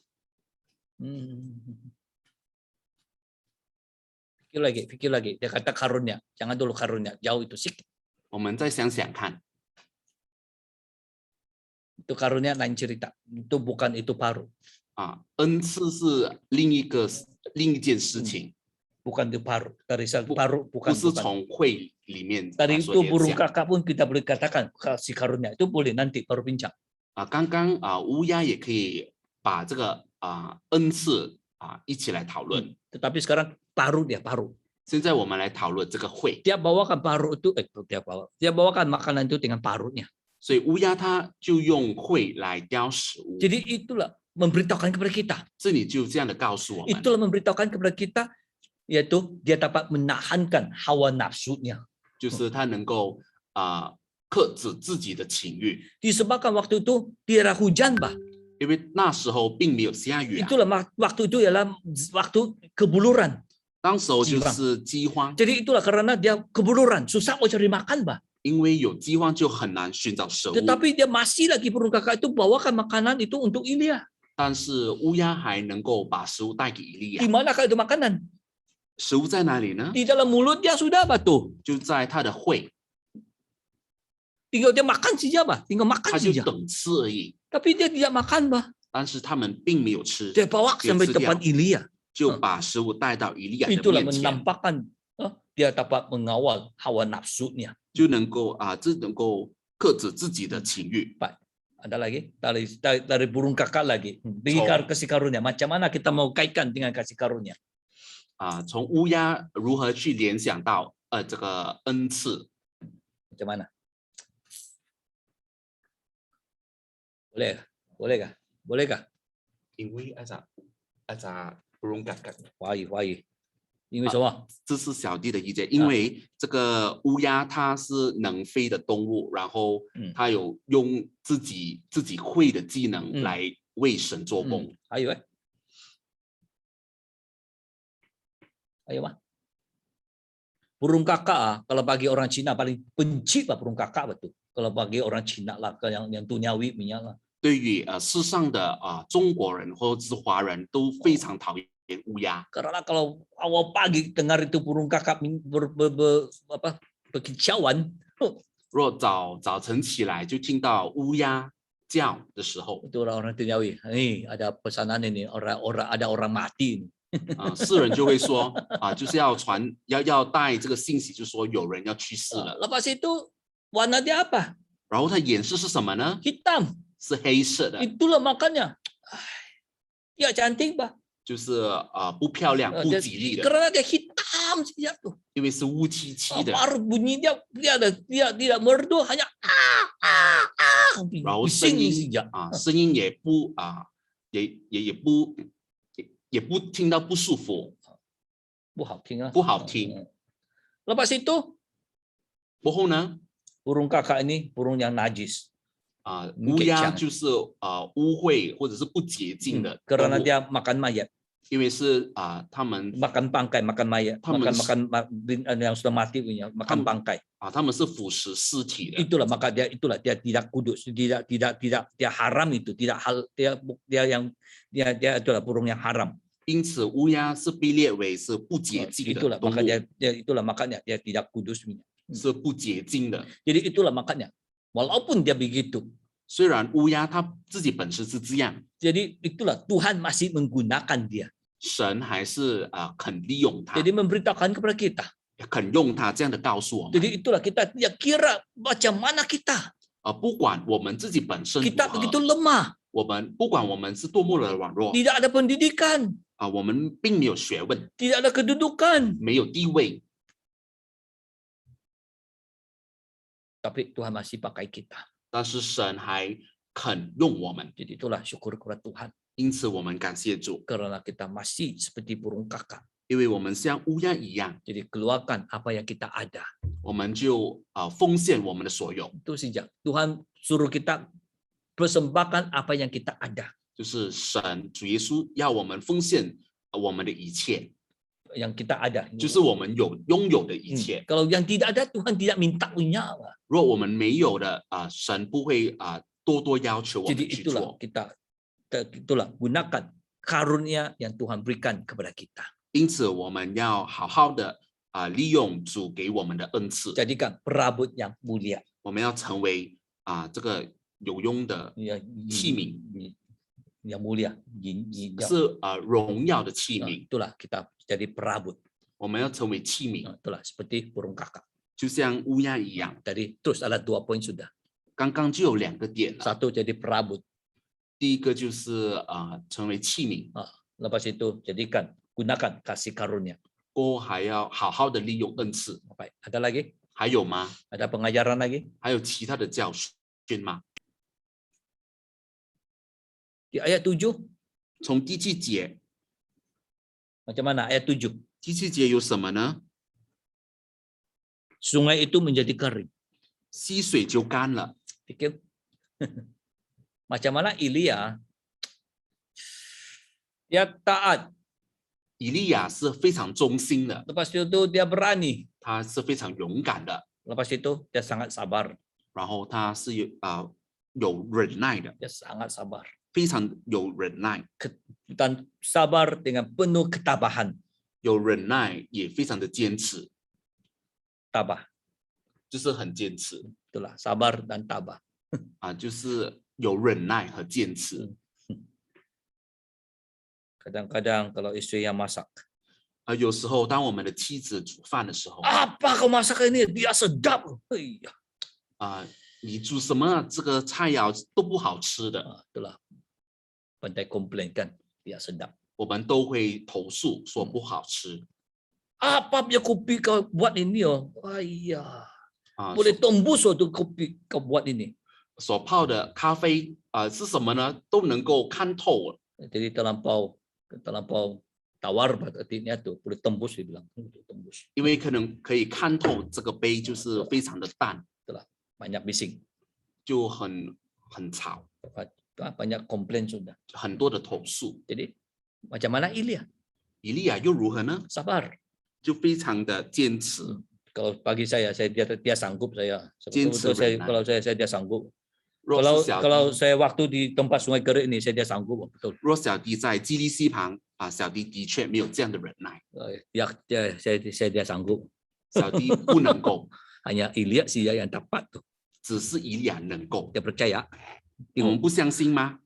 Pikir lagi. Dia kata karunia. Jangan dulu karunia. Jauh itu sikit. 我们再想想看， Itu karunia lain cerita. Itu bukan itu paru. 恩赐是另一件事情， Bukan itu paru. Dari paru 不 bukan. 是从会里面 Dari 所 itu 联 burung 想。 kakak pun kita boleh katakan kasih karunia. Itu boleh nanti baru bincang. 刚刚乌鸦也可以把这个恩赐一起来讨论。 Tetapi sekarang paru dia paru. 现在我们来讨论这个会， Dia bawakan paru itu dia bawakan makanan itu dengan parunya. 所以乌鸦它就用会来叼食物。 Jadi itulah memberitahukan kepada kita. 这里就这样的告诉我们， Itulah memberitahukan kepada kita yaitu dia dapat menahankan hawa nafsunya. 就是它能够克制自己的情欲， Disebabkan waktu itu tiada hujan, bah. 因为那时候并没有下雨啊， Itulah waktu itu ialah waktu kebuluran. 当时候就 饥荒。是饥荒， Jadi itulah karena dia kebuluran, susah mau cari makan, bah. 因为有饥荒就很难寻找食物。 Tetapi dia masih lagi burung kakak itu bawakan makanan itu untuk Ilya. 但是乌鸦还能够把食物带给以利亚 Di，mana kalau itu makanan? 食物在哪里呢？ Di dalam mulut dia sudah apa tuh? 就在他的会， Tinggal dia makan saja, bah. Tinggal makan 他就 saja. 等吃而已。 Tapi dia tidak makan, bah. 但是他们并没有吃， Dia bawa sampai Dia depan Ilya. 就把食物带到以利亚的 Itulah 面前， menampakkan dia dapat mengawal hawa nafsunya. 就能够这能够克制自己的情欲。 Ada lagi dari burung kakak lagi. Kasih karunia. Macam mana kita mau kaitkan dengan kasih karunia? 从乌鸦如何去联想到这个恩赐？ Macam mana? Boleh? Bolehkah? Bolehkah? 因为burung kakak， 怀疑。因为什么？这是小弟的意见，因为这个乌鸦它是能飞的动物，然后它有用自己会的技能来为神做工。 Ayo, Ayo, mah. Burung kakak, kalau bagi orang Cina paling benci lah burung kakak betul. Kalau bagi orang Cina lah, yang duniawi punya lah. 对于世上的中国人或者是华人都非常讨厌乌鸦， Karena kalau awal pagi dengar itu burung kakak berkicauan, 若早晨起来就听到乌鸦叫的时候， itu orang duniawi. Nih ada pesanan ini, ada orang mati. 世人就会说就是要带这个信息，就说有人要去世了。 Lepas itu warna dia apa? 然后它颜色是什么呢？ Hitam. 是黑色的， Itulah makanya. Ya cantik, bah. 就是不漂亮、不吉利的， Karena dia hitam saja tuh. 因为是乌漆漆的， Baru bunyi dia tidak merdu, hanya 然后声 bising 音 saja. 声音也不听到不舒服， 不好听啊。不好听。 Lepas itu 过后呢， burung kakak ini burung yang najis. 乌鸦就是污秽或者是不洁净的动 Karena 物， dia makan mayat, 因为是他们 makan bangkai, makan mayat, makan yang sudah mati punya, makan bangkai. 他们是腐蚀尸体的， Itulah maka dia tidak kudus, dia haram itu, dia itulah burung yang haram. 因此乌鸦是被列为是不洁净的 Itulah 动 maka 物， itulah makanya dia tidak kudus. 是不洁净的。 Jadi itulah makanya walaupun dia begitu, 虽然乌鸦它自己本身是这样， jadi itulah Tuhan masih menggunakan dia. 神还是肯利用它， Jadi memberitakan kepada kita. 肯用它这样的告诉我们。 Jadi itulah kita dia kira macam mana kita. 不管我们自己本身 Kita 如 begitu 何， lemah, 不管我们是多么的软弱 tidak ada pendidikan, 我们并没有学问， tidak ada kedudukan. 没有地位， Tapi Tuhan masih pakai kita. 但是神还肯用我们， Jadi itulah syukur kepada Tuhan. 因此我们感谢主， Karena kita masih seperti burung kakak. 因为我们像乌鸦一样， Jadi keluarkan apa yang kita ada. 我们就奉献我们的所有， Itu saja. Tuhan suruh kita persembahkan apa yang kita ada. 就是神主耶稣要我们奉献我们的一切， Yang kita ada. 就是我们拥有的一切。 Kalau yang tidak ada, Tuhan tidak minta punya. 若我们没有的神不会多要求我 Jadi 们去 itulah 做。 itulah gunakan karunia yang Tuhan berikan kepada kita. 因此，我们要好好的利用主给我们的恩赐， Jadikan perabot yang mulia. 我们要成为这个有用的 器皿， Yang mulia. 是荣耀的器皿。 Itulah kita jadi perabot. 我们要成为器皿， Itulah seperti burung kakak. 就像乌鸦一样。 Tadi terus ada 2 poin sudah. 刚刚就有2个点了， Satu jadi perabot. 第一个就是成为器皿， Lepas itu jadikan gunakan kasih karunia. 过后还要好好的利用恩赐。 Baik, ada lagi? 还有吗？ Ada pengajaran lagi? 还有其他的教训吗？ Di ayat 7, 从第7节， macam mana ayat 7? 第7节有什么呢？ Sungai itu menjadi kering. 溪水就干了。 Fikir macam mana Ilya dia taat, 以利亚是非常忠心的， lepas itu dia berani, 他是非常勇敢的， lepas itu dia sangat sabar, 然后他是有忍耐的， dia sangat sabar 非常有忍耐， dan sabar dengan penuh ketabahan, 有忍耐也非常的坚持， tabah, 就是很坚持 itulah sabar dan tabah. 就是有忍耐和坚持。 Kadang-kadang kalau istri yang masak, 有时候当我们的妻子煮饭的时候， apa kau masak ini? Dia sedap. Iya. 你煮什么这个菜肴都不好吃的， Itulah pandai komplain kan, dia sedap. 我们都会投诉说不好吃。 Apa punya kopi kau buat ini oh? Iya. 啊， Boleh tembus waktu kopi kau buat ini. 所泡的咖啡是什么呢？都能够看透了。 Jadi terlampau tawar artinya tuh boleh tembus dia bilang, tembus. 因为可能可以看透这个杯就是非常的淡， Itulah banyak bising, 就很吵， banyak komplain sudah. 很多的投诉。 Jadi macam mana Ilya? 以利亚又如何呢？ Sabar. 就非常的坚持。 Kalau bagi saya dia sanggup saya.坚持 Betul saya忍耐。 kalau saya dia sanggup. 若是小 Kalau 弟， saya waktu di tempat Sungai Kerik ini saya dia sanggup betul. 若小弟在基利溪旁小弟的确没有这样的忍耐， Saya dia sanggup. 小弟不能够， Hanya Ilya sih yang dapat tuh. 只是以利亚能够。 Dia percaya. 我们不相信吗？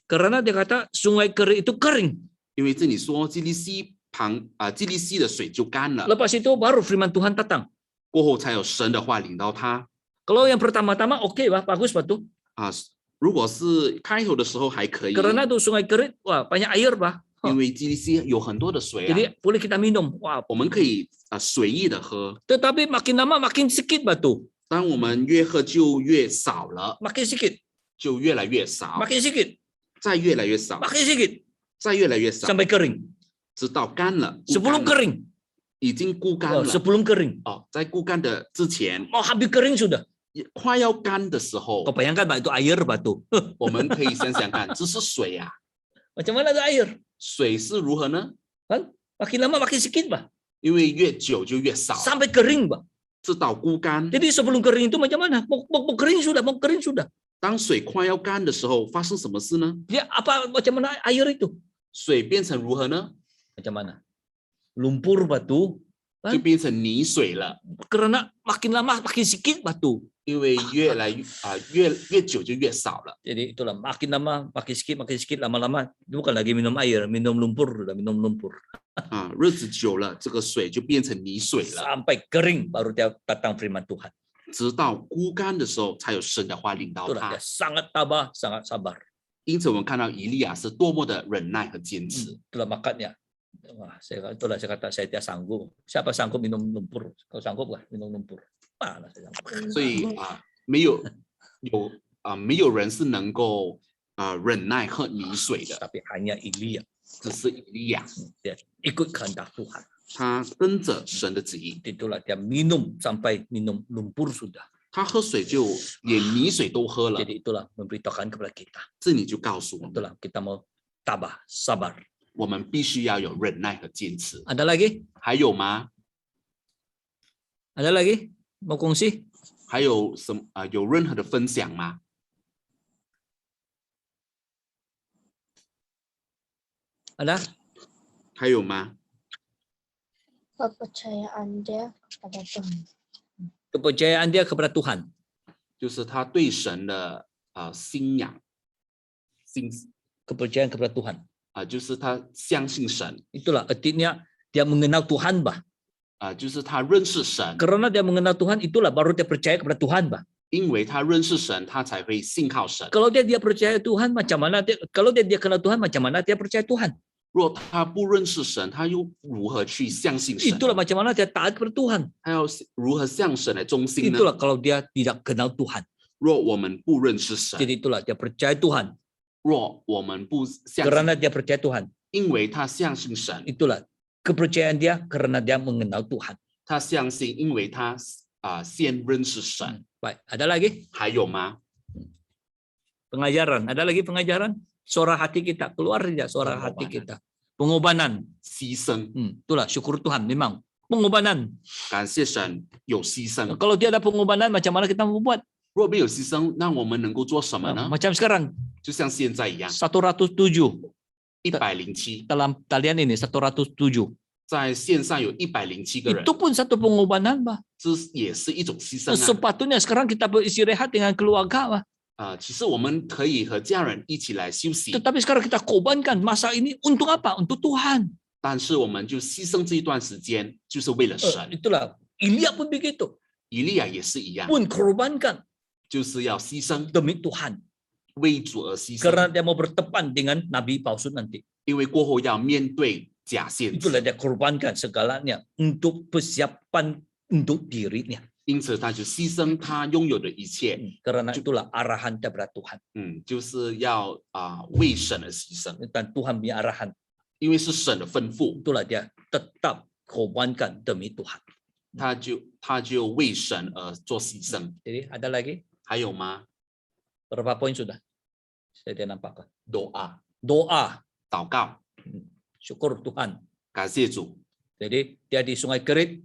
Karena dia kata Sungai Kerik itu kering. 因为这里说基利溪旁基利溪的水就干了， Lepas itu baru firman Tuhan datang. 过后才有神的话领到他。 Kalau yang pertama-tama oke bah, bagus betul. 如果是开头的时候还可以， Karena tuh Sungai Kerik, wah banyak air bah. 因为基利溪有很多的水 Jadi boleh kita minum. Wah, 我们可以随意的喝。 tetapi makin lama makin sedikit batu. 当我们越喝就越少了， Makin sedikit, 就越来越少， makin sedikit, 再越来越少， makin sedikit 再越来越少， sampai kering. 直到干了，枯 Sebelum 干了 kering, 已经枯干 oh, 了。 sebelum kering, 在枯干的之前， mau habis kering sudah. 快要干的时候 Kau， bayangkan bah itu air batu. 我们可以想想看，这是水啊， Macam mana itu air? 水是如何呢？ Kan? Makin lama makin sedikit bah, 因为越久就越少， sampai kering bah. 直到枯干。 Jadi sebelum kering itu macam mana? Mau kering sudah, mau kering sudah. 当水快要干的时候，发生什么事呢？ Dia apa macam mana air itu? 水变成如何呢？ Macam mana? Lumpur batu. 就变成泥水了， Karena makin lama makin sedikit batu. 因为越来越久就越少了。 Jadi itulah makin lama makin sedikit lama-lama bukan lagi minum air, minum lumpur sudah, minum lumpur. 日子久了，这个水就变成泥水了， Sampai kering baru dia datang firman Tuhan. 直到枯干的时候，才有神的话领到 Itulah 他 dia。sangat tabah, sangat sabar. 因此，我们看到以利亚是多么的忍耐和坚持。 Itulah makanya. Wah, itulah saya kata saya tidak sanggup. Siapa sanggup minum lumpur? Kau sanggup nggak minum lumpur? Mana saya sanggup? 所以没有人是能够忍耐喝泥水的， Tapi hanya Ilya. 只是以利亚， Dia ikut kehendak Tuhan. 他跟着神的旨意， Itulah dia minum sampai minum lumpur sudah. 他喝水就连泥水都喝了。 Jadi itulah memberitahukan kepada kita. 这里就告诉我们， Itulah kita mau tabah, sabar. 我们必须要有忍耐和坚持。 Ada lagi? 还有吗？ Ada lagi? Mau kongsi? 还有什么有任何的分享吗？ Ada? 还有吗？ Kepercayaan dia kepada Tuhan. Kepercayaan dia kepada Tuhan. 就是他对神的信仰， Kepercayaan kepada Tuhan. 就是他相信神， Itulah artinya dia mengenal Tuhan bah. 就是他认识神， Karena dia mengenal Tuhan itulah baru dia percaya kepada Tuhan bah. 因为他认识神，他才会信靠神。 Kalau dia percaya Tuhan macam mana dia, kalau dia kenal Tuhan macam mana dia percaya Tuhan. 若他不认识神，他又如何去相信神？ Itulah macam mana dia taat kepada Tuhan. 他要如何向神来忠心呢？ Itulah kalau dia tidak kenal Tuhan. 若我们不认识神， Jadi itulah dia percaya Tuhan. 若我们不相信， Karena dia percaya Tuhan. 因为他相信神， Itulah kepercayaan dia karena dia mengenal Tuhan. 他相信，因为他先认识神。Baik, ada lagi 还有吗？ pengajaran? Ada lagi pengajaran? Suara hati kita keluar tidak suara hati Pengorbanan. kita? Pengorbanan. 牺牲， Itulah syukur Tuhan memang pengorbanan. 感谢神有牺牲。 Kalau tiada pengorbanan macam mana kita mau buat? 若没有牺牲，那我们能够做什么呢？ Macam sekarang 就像现在一样， 107 107， dalam talian ini 107. 在线上有107个人 Itu，pun satu pengorbanan, bah. 这也是一种牺牲啊。 Sepatutnya sekarang kita beristirahat dengan keluarga, bah. 其实我们可以和家人一起来休息， Tetapi sekarang kita korbankan masa ini untuk apa? Untuk Tuhan. 但是我们就牺牲这一段时间，就是为了神。 Itulah. Ilya pun begitu. 以利亚也是一样， Pun korbankan 就是要牺牲， demi Tuhan. 为主而牺 Karena 牲， dia mau bertepan dengan nabi palsu nanti. 因为过后要面对假先 Itulah 知， dia korbankan segalanya untuk persiapan untuk dirinya. 因此他就牺牲他拥有的一切， Karena itulah arahan daripada Tuhan. 就是要为神而牺牲， Dan Tuhan punya arahan. 因为是神的吩咐， Itulah dia tetap korbankan demi Tuhan. 他就为神而做牺牲。 Jadi ada lagi 还有吗？ berapa poin sudah? Saya tidak nampak. doa Doa, 祷告， syukur Tuhan. 感谢主。 Jadi dia di Sungai Kerit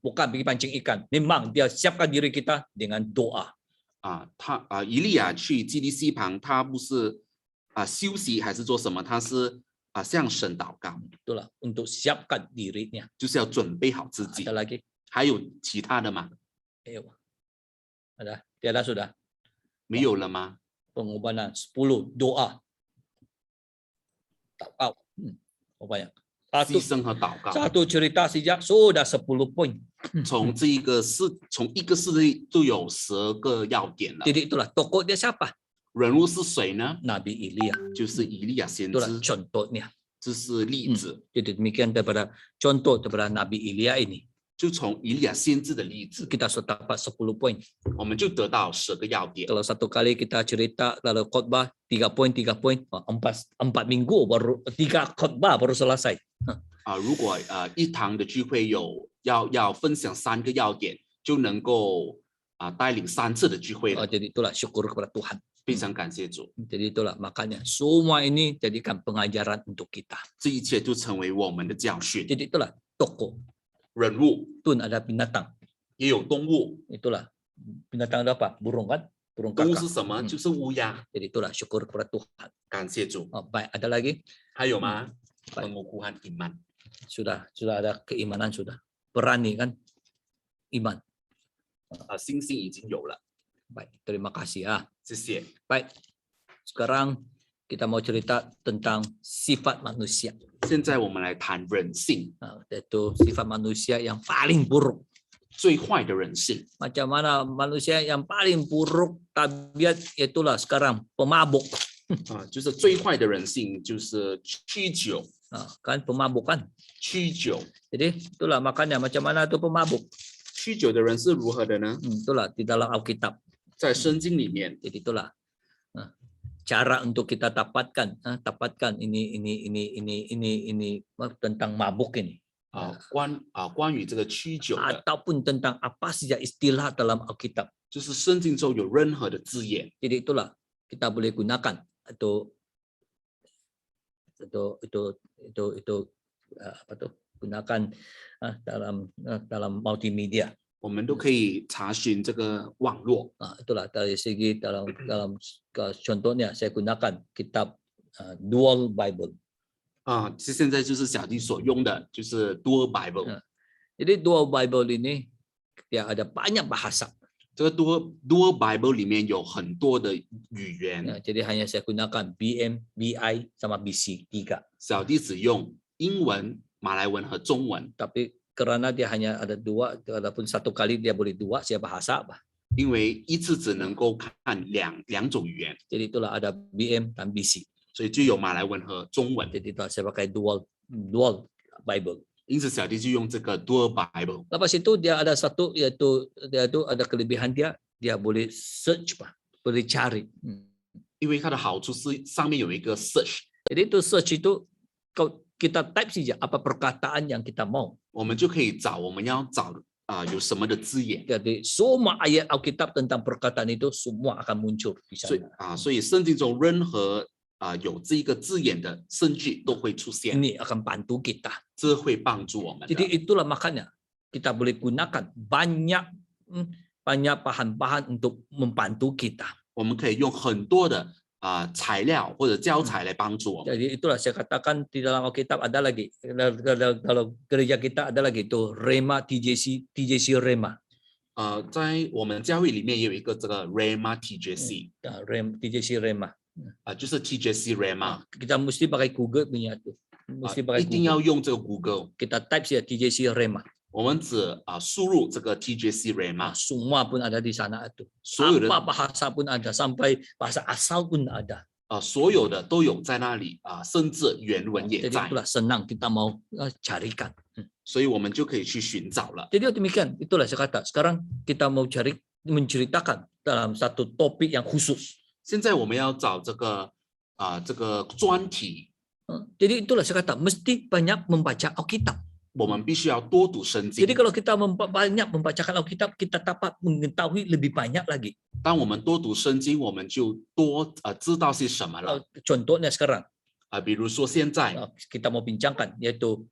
bukan pergi pancing ikan. Memang dia siapkan diri kita dengan doa. 以利亚去基利溪旁，他不是休息还是做什么？他是向神祷告， Itulah untuk siapkan dirinya. 就是要准备好自己 Ada。lagi? 还有其他的吗？ Ayo. Ada? Tiada sudah. 没有了吗？ Pengorbanan 10 doa. Doa. Oh banyak. 牺牲和祷告， Satu cerita sejak sudah 10 poin. 从一个事例就有12个要点了。 Jadi itulah tokoh dia siapa? 人物是谁呢？ Nabi Ilya. 就是以利亚先 Itulah 知， contohnya. 这是例子。 Jadi demikian daripada contoh daripada Nabi Ilya ini. 就从以利亚先知的例子， Kita sudah dapat 10 poin. 我们就得到10个要点。 Kalau satu kali kita cerita lalu khotbah 3 poin, 4 minggu baru 3 khotbah baru selesai. 如果一堂的聚会要分享3个要点，就能够带领3次的聚会了。 Jadi itulah syukur kepada Tuhan. 非常感谢主， Jadi itulah makanya semua ini jadikan pengajaran untuk kita. 这一切就成为我们的教训。 Jadi itulah tokoh. 人物 Tun ada binatang. 也有动物， Itulah binatang ada apa? Burung kan? Burung 动物 kakak. 是什么？就是乌鸦。 Jadi itulah syukur kepada Tuhan. 感谢主。 Baik, ada lagi? 还有吗？ Baik. pengukuhan iman. Sudah ada keimanan sudah. Berani kan? Iman. 信心已经有了， Baik, terima kasih ah. 谢谢。 Baik. Sekarang kita mau cerita tentang sifat manusia. 现在我们来谈人性， Yaitu sifat manusia yang paling buruk. 最坏的人性。 Macam mana manusia yang paling buruk tabiat itulah sekarang pemabuk. 就是最坏的人性就是酗酒， Kan pemabuk kan. 酗酒。 Jadi itulah makanya macam mana tu pemabuk. 酗酒的人是如何的呢？ Itulah di dalam Alkitab. 在圣经里面， Jadi itulah cara untuk kita dapatkan ini tentang mabuk ini. 关于这个酗酒的， Ataupun tentang apa saja istilah dalam Alkitab. 就是圣经中有任何的字眼， Jadi itulah kita boleh gunakan itu apa tuh gunakan dalam multimedia. 我们都可以查询这个网络。 Itulah dari segi dalam contohnya saya gunakan kitab Dual Bible. 现在就是小弟所用的，就是 Dual Bible。 Jadi Dual Bible ini dia ada banyak bahasa. 这个 Dual Bible 里面有很多的语言， Jadi hanya saya gunakan BM, BI sama BC 3. 小弟只用英文、马来文和中文， Tapi karena dia hanya ada 2, walaupun satu kali dia boleh 2, saya bahasa apa? 因为一次只能够看两种语言， Jadi itulah ada BM dan BC. 所以就有马来文和中文。 Jadi itulah saya pakai dual Bible. 因此小弟就用这个 Dual Bible。 Lepas itu dia ada satu yaitu dia itu ada kelebihan dia boleh search Pak, boleh cari. 因为它的好处是上面有一个 search， Jadi itu search itu kalau kita type saja apa perkataan yang kita mau. 我们就可以找我们要找有什么的字眼。 Jadi semua ayat Alkitab tentang perkataan itu semua akan muncul di 所以 sana. 所以圣经中任何有这一个字眼的圣句都会出现， Ini akan bantu kita. 这会帮助我们 Jadi 的。 itulah makanya kita boleh gunakan banyak bahan-bahan untuk membantu kita. 我们可以用很多的材料或者教材来帮助我们。 Jadi itulah saya katakan di dalam Alkitab ada lagi, kalau gereja kita ada lagi itu Rema TJC Rema. 在我们教会里面也有一个这个 Rema TJC， TJC Rema. 就是 TJC Rema， Kita mesti pakai Google punya tuh. Mesti 一 pakai 定要 Google. 用这个 Google， Kita type saja TJC Rema. 我们只输入这个 TJC Rema， Semua pun ada di sana itu. 所有的 Apa bahasa pun ada, sampai bahasa asal pun ada. 所有的都有在那里甚至原文也 Jadi 在， itulah senang kita mau carikan. 所以我们就可以去寻找了。 Jadi demikian, itulah saya kata. Sekarang kita mau menceritakan dalam satu topik yang khusus. 现在我们要找这个专题， Jadi itulah saya kata, mesti banyak membaca Alkitab. 我们必须要多读圣经 Jadi。kalau kita banyak membacakan Alkitab, kita dapat mengetahui lebih banyak lagi. 当我们多读圣经，我们就多知道些什么了。 Contohnya sekarang 比如说现在 kita mau bincangkan, yaitu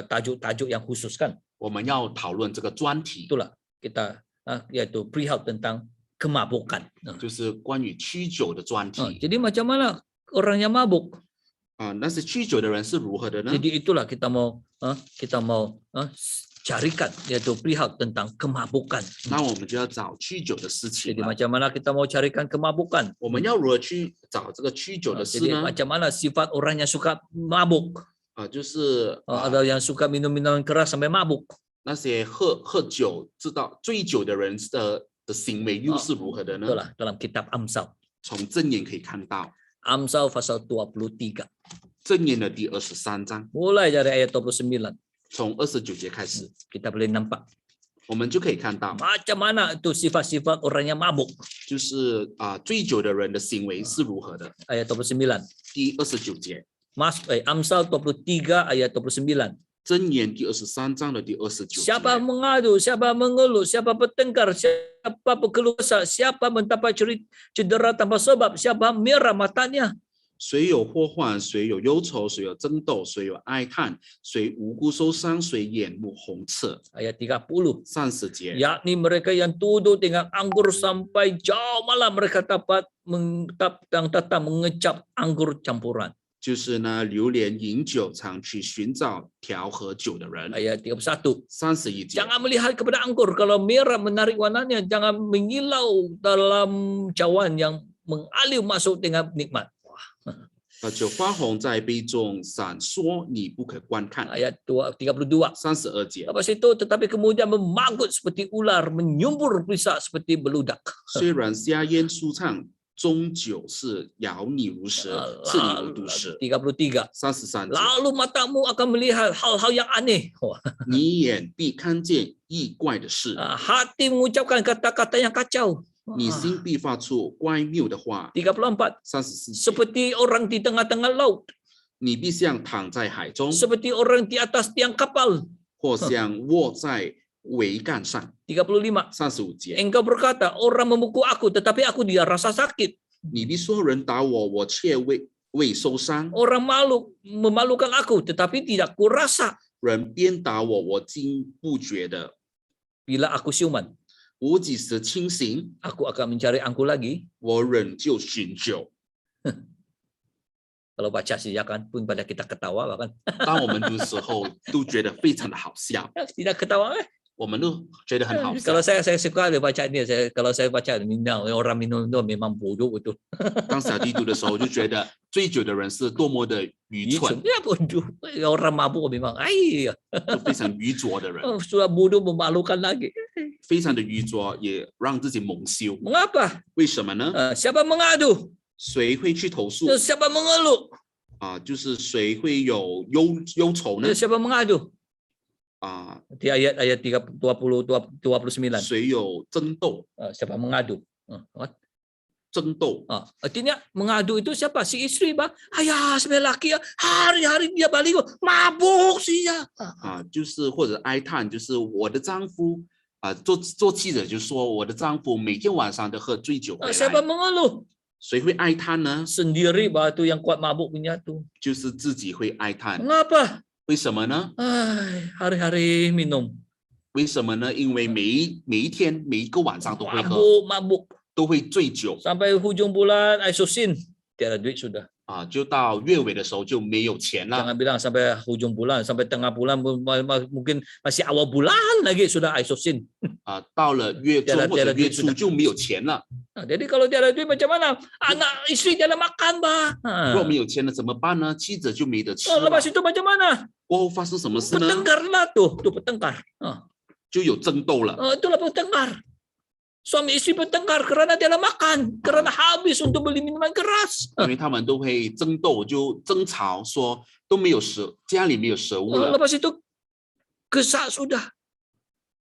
tajuk-tajuk yang khusus kan. 我们要讨论这个专题， Itulah kita yaitu perihal tentang kemabukan. 就是关于酗酒的专题。 Jadi macam mana orang yang mabuk? 那些酗酒的人是如何的呢？ Jadi itulah kita mau carikan, yaitu perihal tentang kemabukan. 那我们就要找酗酒的事情 Jadi 了。 macam mana kita mau carikan kemabukan? 我们要如何去找这个酗酒的事 Jadi 呢？ macam mana sifat orang yang suka mabuk? 就是Ada yang suka minum-minuman keras sampai mabuk. 那些喝酒知道醉酒的人的行为又是如何的呢？ Itulah dalam kitab Amsal. 从箴言可以看到， Amsal pasal 23. 箴言的第23章， Mulai dari ayat 29. 从29节开始， Kita boleh nampak 我们就可以看到， macam mana itu sifat-sifat orang yang mabuk. 就是醉酒的人的行为是如何的。 Ayat 29. 第29节， Amsal 23 ayat 29. 箴言第23章的第29节。 Siapa mengadu, siapa mengeluh, siapa bertengkar, siapa berkeluh kesah, siapa mendapat cedera tanpa sebab, siapa merah matanya. 谁有祸患，谁有忧愁，谁有争斗，谁有哀叹，谁无辜受伤，谁眼目红赤。 Ayat 30. 30节， Yakni mereka yang duduk dengan anggur sampai jauh malam, mereka dapat tetap mengecap anggur campuran. 就是那流连饮酒，常去寻找调和酒的人。 Ayat 31. 31节， Jangan melihat kepada anggur, kalau merah menarik warnanya, jangan mengilau dalam cawan yang mengalir masuk dengan nikmat. 酒花红在杯中闪烁，你不可观看。 Ayat 32. 32节， Lepas itu tetapi kemudian memanggut seperti ular, menyumbur bisa seperti beludak. 虽然瞎烟舒畅，终究是咬你如蛇，刺你如毒蛇。 33. 33节， Lalu matamu akan melihat hal-hal yang aneh. 你眼必看见异怪的事， Hati mengucapkan kata-kata yang kacau. 你心必发出乖谬的话。 34. 34节， Seperti orang di tengah-tengah laut, 你必像躺在海中， seperti orang di atas tiang kapal. 或像卧在桅杆上。 35. 35节， Engkau berkata, orang memukul aku, tetapi aku tidak rasa sakit. 你必说人打我，我却未受伤； Orang memalukan aku, tetapi tidak kurasa. 人鞭打我，我竟不觉得。 Bila aku siuman, 我几时清醒， aku akan mencari anggur lagi. 我仍旧寻酒。 Kalau baca saja kan pun pada kita ketawa bahkan. 当我们读的时候，都觉得非常的好笑， Tidak ketawa. 我们都觉得很好笑 Kalau。saya suka baca ini, kalau saya baca orang minum itu memang bodoh betul. 当小弟读的时候，就觉得醉酒的人是多么的愚蠢， Ya bodoh. Orang mabuk memang, ay, 都非常愚拙的人， sudah bodoh memalukan lagi. 非常的愚拙，也让自己蒙羞。 Mengapa? 为什么呢？ Siapa mengadu? 谁会去投诉 Siapa mengeluh? 就是谁会有忧愁呢？ Siapa mengadu? Di ayat 29. 谁有争斗？ Siapa mengadu? 争斗。 Artinya mengadu itu siapa? Si istri bah. Ayah, sebagai laki ya, hari-hari dia balik mabuk sih ya. 就是或者哀叹，就是我的丈夫做妻子就说我的丈夫每天晚上都喝醉酒回 Siapa 来， mengeluh? 谁会哀叹呢？ Sendiri bah tu yang kuat mabuk punya tu. 就是自己会哀叹。 Mengapa? 为什么呢？ Hari-hari minum. 为什么呢？因为每一天每一个晚上都会喝， Mabuk. 都会醉酒 Sampai hujung bulan, isosin. Tiada duit sudah. 就到月尾的时候就没有钱了。 Jangan bilang sampai hujung bulan, sampai tengah bulan, mungkin masih awal bulan lagi sudah isosin. 到了月中 Tiada- 或者 tiada 月 duit 初就没有钱了。 Jadi kalau tiada duit macam mana? Anak istri tiada makan bah. 如果没有钱了怎么办呢？妻子就没得吃了。 Lepas itu macam mana? 过后发生什么事呢？ Bertengkar lah tuh bertengkar. 就有争斗了。 Itulah bertengkar. Suami istri bertengkar karena tiada makan, karena habis untuk beli minuman keras. 因为他们都会争斗，就争吵，说都没有家里没有食物了， Lepas itu gesak sudah.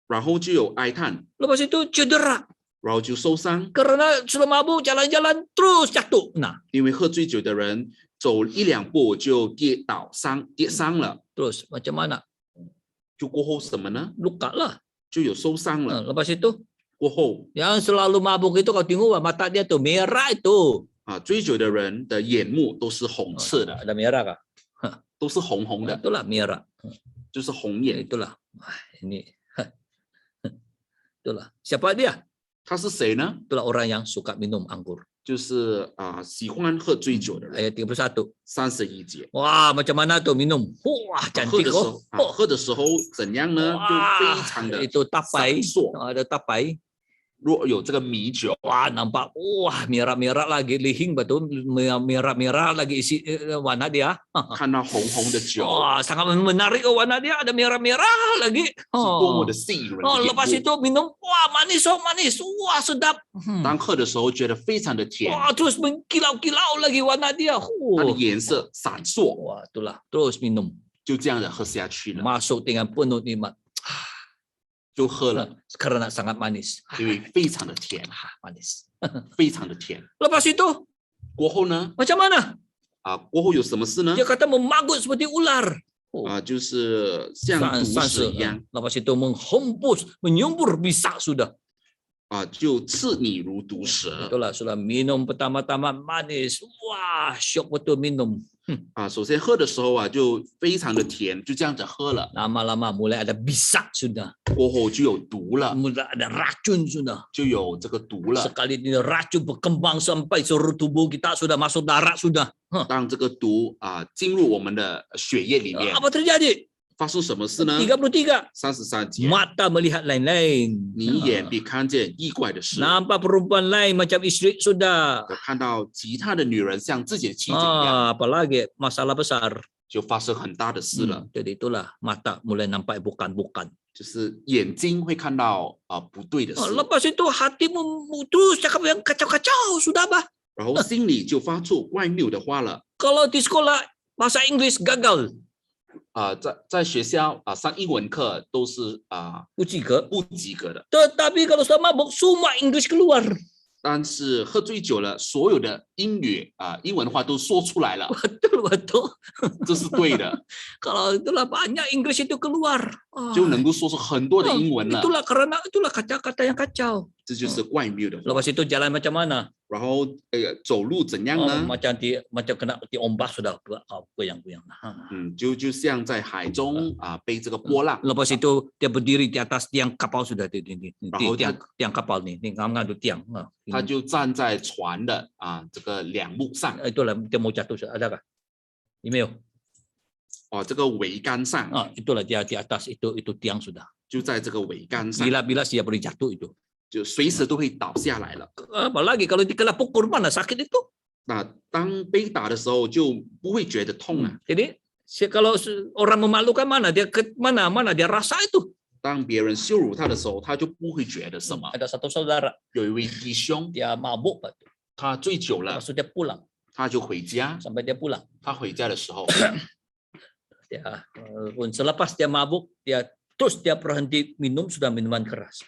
然后就有哀叹， Lepas itu cedera 然后就受伤， karena sudah mabuk jalan-jalan terus jatuh. Nah, 因为喝醉酒的人走一两步就跌伤了， terus macam mana? 就过后什么呢？ Luka lah. 就有受伤了。 Lepas itu 过后 yang selalu mabuk itu kau tengok mata dia tuh merah itu. 醉酒的人的眼目都是红赤的， Ada merah kah? 都是红红的， Itulah merah. 就是红眼。 Itulah. Ini. Itulah. Siapa dia? 他是谁呢？ Itulah orang yang suka minum anggur. 就是喜欢喝醉酒的人。 Ayat 31. 31节， Wah, macam mana tuh minum? Wah, 喝 cantik 的时候 oh. 喝的时候怎样呢？就非常的 Itu tapai. 闪烁。 Ada tapai. 若有这个米酒， Wah, nampak. Wah, merah-merah lagi lihing betul. Merah-merah lagi isi warna dia. 看到红红的酒， Wah, sangat menarik warna dia. Ada merah-merah lagi. 是多么的吸引人的 Lepas 眼目。 itu minum. Wah, manis oh manis. Wah, sedap. 当喝的时候觉得非常的甜， Wah, terus mengkilau-kilau lagi warna dia. 它的颜色闪烁， Wah, itulah. Terus minum. 就这样的喝下去了， Masuk dengan penuh nikmat. 就喝了， Karena sangat manis. 因为非常的甜， Manis. 非常的甜。 Lepas itu 过后呢， macam mana? 过后有什么事呢？ Dia kata memagut seperti ular. 就是像毒蛇一样， Lepas itu menghembus, menyembur bisa sudah. 就刺你如毒蛇。 Itulah sudah minum pertama-tama manis. Wah, syok betul minum. 首先喝的时候就非常的甜，就这样子喝了， Lama-lama mulai ada bisa sudah. 过后就有毒了， Mulai ada racun sudah. 就有这个毒了。 Sekali ini racun berkembang sampai seluruh tubuh kita sudah masuk darah sudah. 当这个毒进入我们的血液里面， Apa terjadi? 发生什么事呢？ 33. 33节， Mata melihat lain-lain. 你眼必看见异怪的事， Nampak perempuan lain macam istri sudah. 看到其他的女人像自己的妻子一样， Apalagi masalah besar. 就发生很大的事了。 Jadi itulah mata mulai nampak bukan-bukan. 就是眼睛会看到不对的事， Lepas itu hatimu terus cakap yang kacau-kacau sudah bah. 然后心里就发出怪谬的话了。 Kalau di sekolah bahasa Inggris gagal. 在学校上英文课都是不及格. 不及格的， Tetapi kalau sudah mabuk semua Inggris keluar. 但是喝醉酒了，所有的英文话都说出来了， Betul. 这是对的， Kalau itulah banyak Inggris itu keluar. 就能够说出很多的英文了。 Itulah karena itulah kata-kata yang kacau. 这就是怪谬的话。 Lepas itu jalan macam mana? 然后走路怎样呢？ Macam kena diombak sudah goyang-goyang. 就像在海中被这个波浪， Lepas itu dia berdiri di atas tiang kapal sudah di Rahu tiang kapal ni ngam-ngam tu tiang. 他就站在船的这个两木上， Itulah dia mau jatuh ada kah? Email. 这个桅杆上， Itulah dia di atas itu tiang sudah. 就在这个桅杆上， Bila siap boleh jatuh itu. 就随时都会倒下来了。 Apalagi kalau dikena pukul mana sakit itu. 那当被打的时候就不会觉得痛啊， Jadi kalau orang memalukan mana dia mana dia rasa itu. 当别人羞辱他的时候，他就不会觉得什么。 Ada satu saudara 有一位弟兄， dia mabuk, 他醉酒了， maksud dia pulang 他就回家。 sampai dia pulang. 他回家的时候， Dia selepas dia mabuk terus dia berhenti minum sudah minuman keras.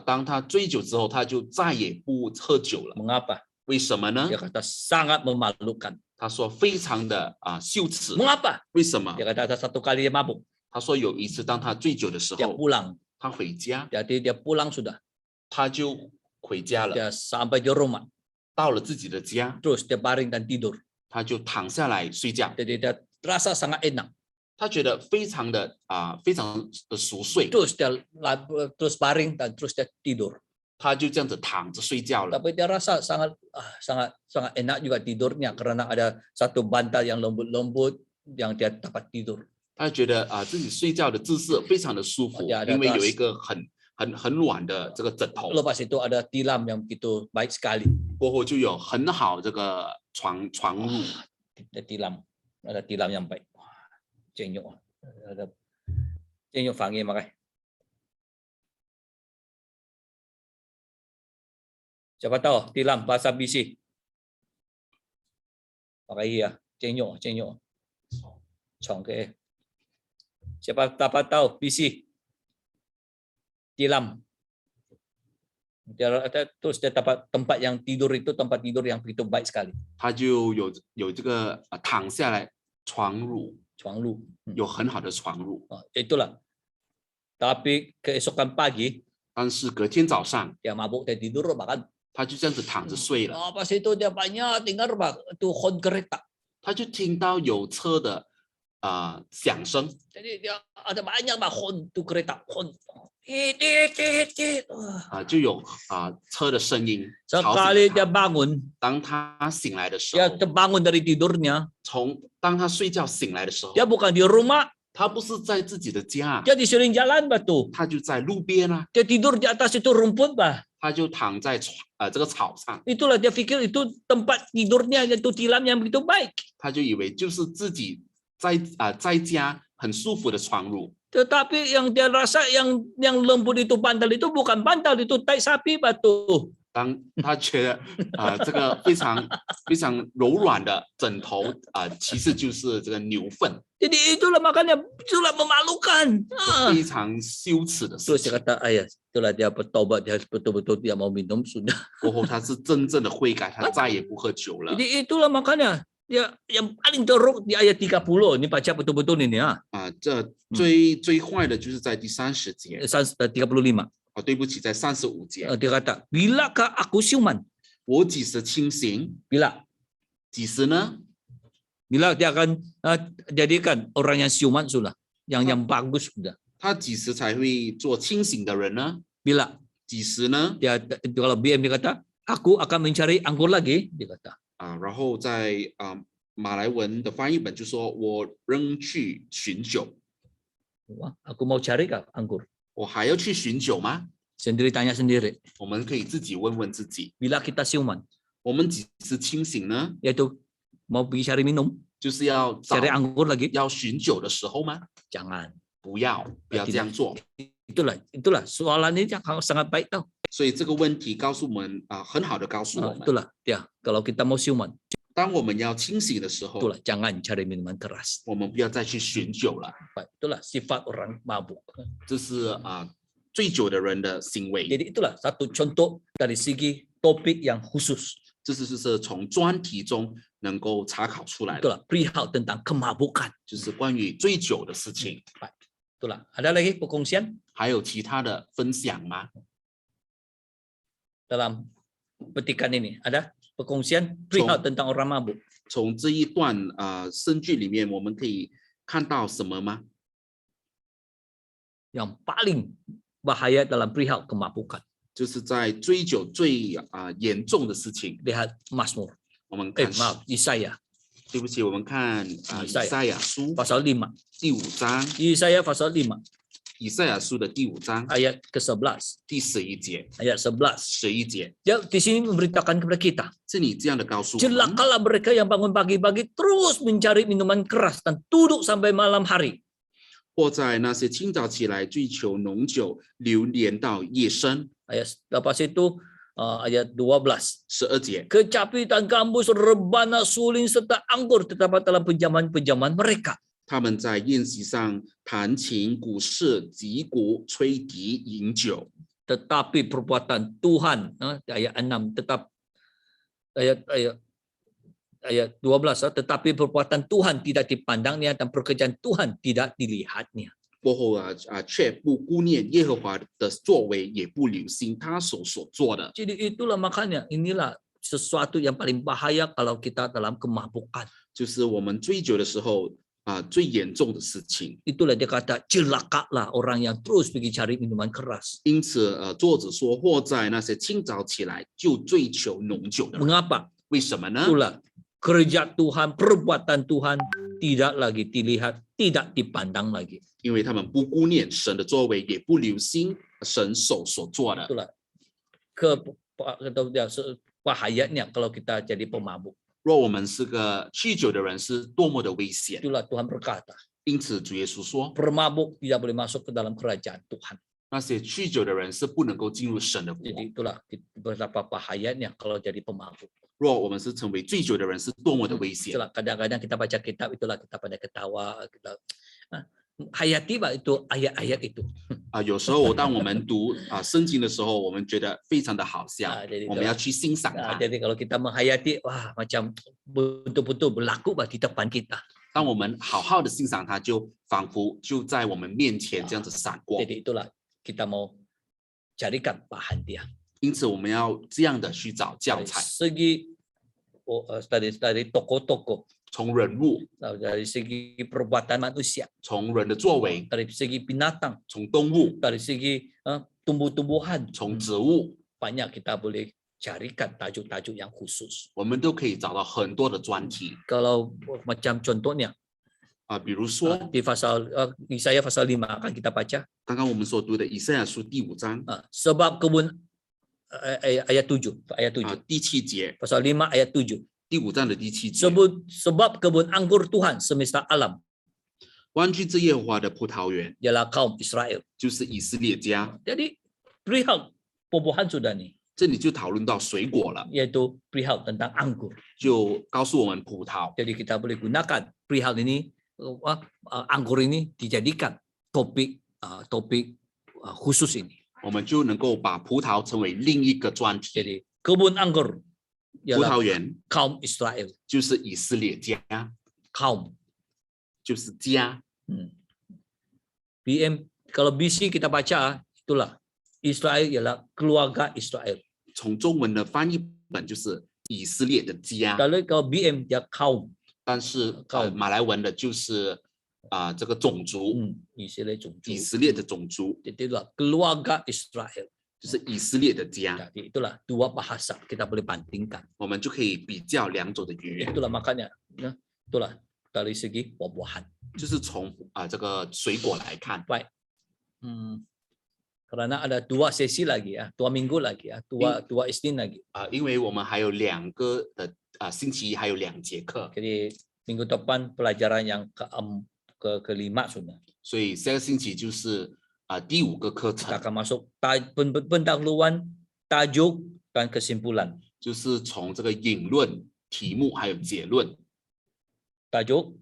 当他醉酒之后，他就再也不喝酒了。 Mengapa? 为什么呢 Dia？kata sangat memalukan. 他说非常的羞耻。 Mengapa? 为什么？ Dia kata ada satu kali dia mabuk, 他说有一次当他醉酒的时 dia 候， pulang. 他回家， Jadi dia pulang sudah. 他就回家了， Dia sampai di rumah, 到了自己的家， terus dia baring dan tidur. 他就躺下来睡觉， Jadi dia rasa sangat enak. 他觉得非常的熟睡， Terus dia terus baring dan terus dia tidur. 他就这样子躺着睡觉了。 Tapi dia rasa sangat enak juga tidurnya karena ada satu bantal yang lembut-lembut yang dia dapat tidur. 他觉得自己睡觉的姿势非常的舒服， ada 因为有 atas 一个很软的这个枕头， Lepas itu ada tilam yang begitu baik sekali. 过后就有很好这个床褥， Ada tilam yang baik. Cenyok. Ada cenyok fangi makai. Siapa tahu tilam bahasa BC. Pakai ya, cenyok. Chong ke. Siapa dapat tahu BC? Tilam. Terus dia dapat tempat yang tidur itu tempat tidur yang begitu baik sekali. 他就有这个躺下来床褥， Cuanglu. 有很好的床褥。 Itulah. Tapi keesokan pagi 但是隔天早上， dia mabuk, dia tidur bahkan 他就这样子躺着睡了， pas itu dia banyak dengar itu hon kereta. 他就听到有车的响声， Jadi dia ada banyak hon tu kereta hon. 就有车的声音吵 Sekali 醒 dia 他。 bangun, 当他醒来的时 dia 候， terbangun dari tidurnya. 当他睡觉醒来的时候， Dia bukan di rumah, 他不是在自己的家， dia di sering jalan batu. 他就在路边啊， Dia tidur di atas itu rumput bah. 他就躺在这个草上， Itulah dia pikir itu tempat tidurnya itu tilam yang begitu baik. 他就以为就是自己在家很舒服的床褥。 Tetapi yang dia rasa yang lembut itu bantal itu bukan bantal, itu tai sapi batu. 当他觉得这个非常柔软的枕头其实就是这个牛粪， Jadi itulah makanya itulah memalukan. 非常羞耻的事 Terus 情 dia。kata ayah, itulah dia bertobat, dia betul-betul dia mau minum sudah. 过后他是真正的悔改，他再也不喝酒了。 Jadi itulah makanya dia yang paling teruk di ayat 30. Ini baca betul-betul ini ya. 这最坏的就是在第30节 35. 对不起，在35节， Dia kata, bilakah aku siuman? 我几时清醒？ Bila? 几时呢？ Bila dia akan jadikan orang yang siuman sudah, yang bagus sudah. 他几时才会做清醒的人呢？ Bila 几时呢？ dia kalau BM dia kata, aku akan mencari anggur lagi, dia kata. 然后在马来文的翻译本就说我仍去寻酒， Wah, aku mau cari anggur. 我还要去寻酒吗？ Sendiri tanya sendiri. 我们可以自己问问自己， Bila kita siuman, 我们几时清醒呢？ yaitu mau pergi cari minum, 就是要找 cari anggur lagi, 要寻酒的时候吗？ jangan. 不要这样做。 Itulah soalan ini sangat baik tau. 所以这个问题告诉我们很好的告诉我们， Itulah ya, kalau kita mau siuman, 当我们要清醒的时候， itulah jangan cari minuman keras. 我们不要再去寻酒了， Itulah sifat orang mabuk. 这是醉酒的人的行为。 Jadi itulah satu contoh dari segi topik yang khusus. 这是从专题中能够查考出来的， Itulah perihal tentang kemabukan. 就是关于醉酒的事情。 Itulah. Ada lagi perkongsian 还有其他的分享吗？ dalam petikan ini? Ada perkongsian perihal tentang orang mabuk. 从这一段圣句里面，我们可以看到什么吗？ Yang paling bahaya dalam perihal kemabukan. 就是在追酒最严重的事情。 Lihat Mazmur. 我们看， Yesaya 对不起，我们看以赛亚书 pasal 5. 第5章， Yesaya pasal 5. 以赛亚书的第5章 Ayat ke-11. 第11节、 Ayat 11. 11节， Dia di sini memberitakan kepada kita. 这里这样的告诉我们： Celakalah mereka yang bangun pagi-pagi terus mencari minuman keras dan duduk sampai malam hari. 或在那些清早起来追求浓酒，流连到夜深。 Ayat lepas itu ayat 12. 12节， Kecapi dan gambus, rebana, suling serta anggur terdapat dalam penjaman-penjaman mereka. 他们在宴席上弹琴、鼓瑟、击鼓、吹笛、饮酒。 Tetapi perbuatan Tuhan, ayat 6, ayat 12, tetapi perbuatan Tuhan tidak dipandangnya dan pekerjaan Tuhan tidak dilihatnya. 过后却不顾念耶和华的作为，也不留心他所做的。 Jadi itulah makanya inilah sesuatu yang paling bahaya kalau kita dalam kemabukan. 就是我们追酒的时候最严重的事情。 Itulah dia kata celakalah orang yang terus pergi cari minuman keras. 因此作者说，祸在那些清早起来就追求浓酒的人。 Mengapa? 为什么呢？ Itulah kerja Tuhan, perbuatan Tuhan tidak lagi dilihat, tidak dipandang lagi. 因为他们不顾念神的作为，也不留心神手所做的。 Itulah bahayanya kalau kita jadi pemabuk. 若我们是个酗酒的人，是多么的危险。 Itulah Tuhan berkata, 因此主耶稣说， pemabuk tidak boleh masuk ke dalam kerajaan Tuhan. 那些酗酒的人是不能够进入神的国。 Jadi itulah betapa bahayanya kalau jadi pemabuk. 若我们是成为醉酒的人，是多么的危险。 Itulah kadang-kadang kita baca kitab, itulah kita pada ketawa, kita hayati itu ayat-ayat itu. 有时候当我们读圣经的时候，我们觉得非常的好笑， jadi 我们要去欣赏它。 jadi kalau kita menghayati, wah macam betul-betul berlaku di depan kita. 当我们好好的欣赏它，就仿佛就在我们面前这样子闪过。 Jadi itulah kita mau carikan bahan dia. 因此我们要这样的去找教 Dari 材， segi dari tokoh-tokoh, 从人物， dari segi perbuatan manusia, 从人的作为， dari segi binatang, 从动物， dari segi tumbuh-tumbuhan, 从植物， banyak kita boleh carikan tajuk-tajuk yang khusus. 我们都可以找到很多的专题 Kalau macam contohnya 比如说 di pasal Yesaya pasal 5 akan kita baca 刚刚我们所读的以赛亚书第5章 sebab kebun ayat 7 第7节， pasal 5 ayat 7. 第5章的第7节， Sebab kebun anggur Tuhan semesta alam 湾居之耶和华的葡萄园 ialah kaum Israel. 就是以色列家。 Jadi perihal buah-buahan sudah nih, 这里就讨论到水果了， yaitu perihal tentang anggur. 就告诉我们葡萄， Jadi kita boleh gunakan perihal ini, anggur ini dijadikan topik khusus ini. 我们就能够把葡萄成为另一个专题。 Jadi kebun anggur 葡 ialah 萄园 kaum Israel, 就是以色列家， kaum. 就是家。 BM kalau BC kita baca itulah Israel ialah keluarga Israel. 从中文的翻译本就是以色列的家， Kalau BM dia kaum, 但是马来文的就是这个种族， 以色列种族. 以色列的种族 Jadi itulah keluarga Israel. 就是以色列的家， Jadi itulah dua bahasa kita boleh bandingkan. 我们就可以比较两种的语言， Itulah makanya, itulah dari segi buah-buahan. 就是从这个水果来看。 Baik. Karena ada 2 sesi lagi ya, 2 minggu lagi ya, 2 Isnin lagi. 因为我们还有2个的星期还有2节课， Jadi minggu depan pelajaran yang kelima sudah. 所以下个星期就是第5个课 Kita 程， akan masuk pendahuluan, tajuk dan kesimpulan. 就是从这个引论、题目还有结论。 Tajuk,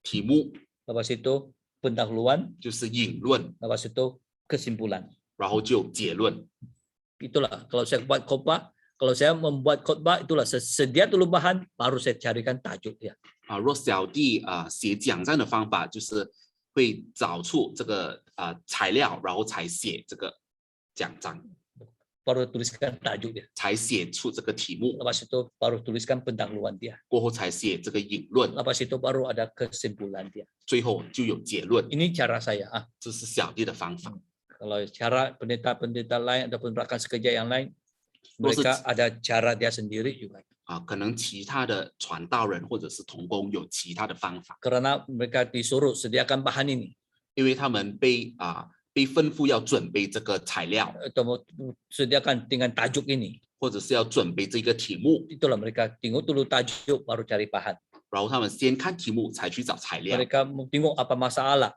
题目 lepas itu pendahuluan, 就是引论， lepas itu kesimpulan. 然后就结论。 Itulah kalau saya buat khotbah, kalau saya membuat khotbah itulah sedia dulu bahan, baru saya carikan tajuk dia. 若小弟写讲章的方法就是会找出这个材料，然后才写这个讲章， Baru tuliskan tajuk dia. 才写出这个题目， Lepas itu baru tuliskan pendahuluan dia. 过后才写这个引论， Lepas itu baru ada kesimpulan dia. 最后就有结论。 Ini cara saya. 这是小弟的方法。 Kalau cara pendeta-pendeta lain ataupun rakan sekerja yang lain, Maksud- mereka ada cara dia sendiri juga. 可能其他的传道人或者是同工有其他的方法， Karena mereka disuruh sediakan bahan ini. 因为他们被吩咐要准备这个材料， Atau sediakan dengan tajuk ini. 或者是要准备这个题目， Itulah mereka tengok dulu tajuk baru cari bahan. 然后他们先看题目才去找材料， Mereka tengok apa masalah.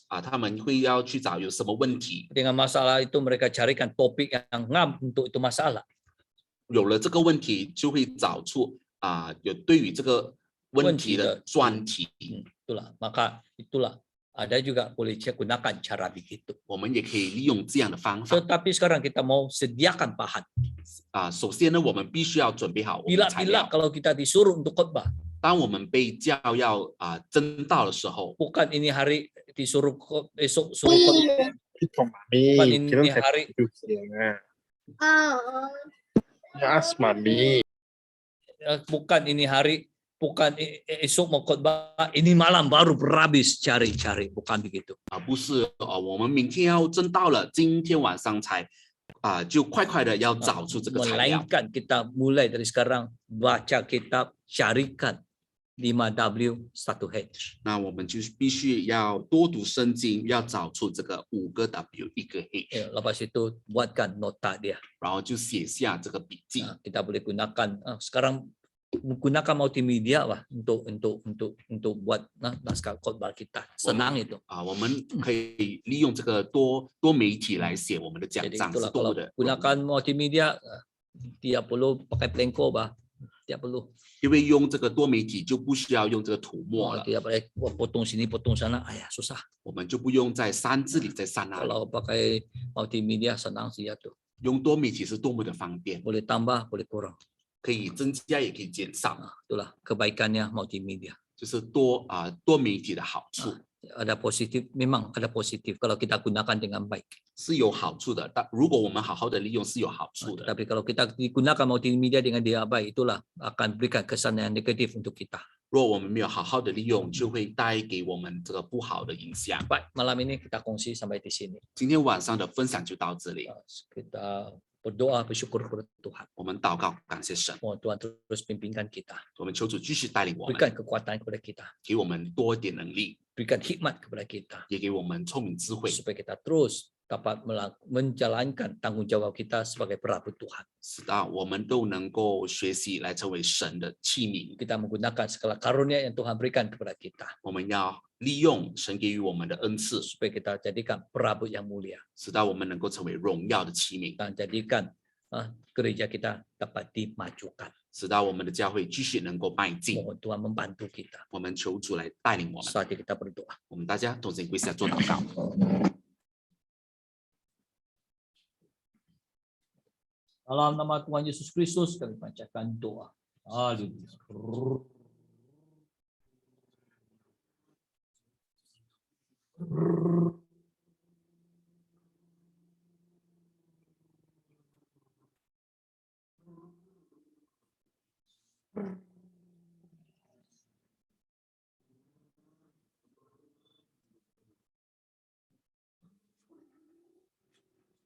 他们会要去找有什么问题， Dengan masalah itu mereka carikan topik yang ngam untuk itu masalah. 有了这个问题就会找出有对于这个问题的专题， Itulah. Maka itulah ada juga boleh gunakan cara begitu. 我们也可以利用这样的方法。 Tetapi sekarang kita mau sediakan bahan. 首先呢，我们必须要准备好我们的材 Bila-bila 料。 kalau kita disuruh untuk khotbah, 当我们被叫要征道的时候， bukan ini hari disuruh esok suruh khotbah, พี่ของหมามี bukan พี่ต้อง ini ใส่ hari ดูเสียงอ่ะyes หมามี bukan ini hari, bukan esok mau khotbah, ini malam baru berhabis cari-cari, bukan begitu. 不是我们明天要征道了，今天晚上才就快快的要找出这个材料。 Melainkan kita mulai dari sekarang baca kitab, carikan 5W 1H. 那我们就必须要多读圣经，要找出这个5个 W 1个 H， Lepas itu buatkan nota dia. 然后就写下这个笔记。 Kita boleh gunakan sekarang menggunakan multimedia lah untuk buat naskah khotbah kita. Senang itu. 我们可以利用这个多媒体来写我们的讲 Jadi 章，是 itulah 多 kalau 的。 gunakan multimedia tidak perlu pakai pelengko bah, tidak perlu. 因为用这个多媒体就不需要用这个涂墨了， Tidak pakai potong sini potong sana, susah. 我们就不用在删这里再删那里。 Kalau pakai multimedia senang sih ya tuh. 用多媒体是多么的方便， Boleh tambah, boleh kurang. 可以增加也可以减少， Itulah kebaikannya multimedia. 就是多媒体的好处。 Ada positif, memang ada positif kalau kita gunakan dengan baik. 是有好处的，但如果我们好好的利用是有好处的。 Tapi kalau kita digunakan multimedia dengan tidak baik, itulah akan berikan kesan yang negatif untuk kita. 如果我们没有好好的利用，就会带给我们这个不好的影响。 Baik, malam ini kita kongsi sampai di sini. 今天晚上的分享就到这里， Kita berdoa bersyukur kepada Tuhan. 我们祷告感谢神， Mohon Tuhan terus pimpinkan kita. 我们求主继续带领我们， Berikan kekuatan kepada kita. 给我们多一点能力， Berikan hikmat kepada kita. 也给我们聪明智慧， Supaya kita terus dapat menjalankan tanggung jawab kita sebagai perabu Tuhan. 使到我们都能够学习来成为神的器皿。 Kita menggunakan segala karunia yang Tuhan berikan kepada kita. 我们要利用神给予我们的恩赐， Supaya kita jadikan perabu yang mulia. 使到我们能够成为荣耀的器皿， Dan jadikan gereja kita dapat dimajukan. 使到我们的教会继续能够迈进。 Mohon Tuhan membantu kita. 我们求主来带领我们， Saatnya kita berdoa. 我们大家同心跪下做祷告。 Dalam nama Tuhan Yesus Kristus kami panjatkan doa. Haleluya.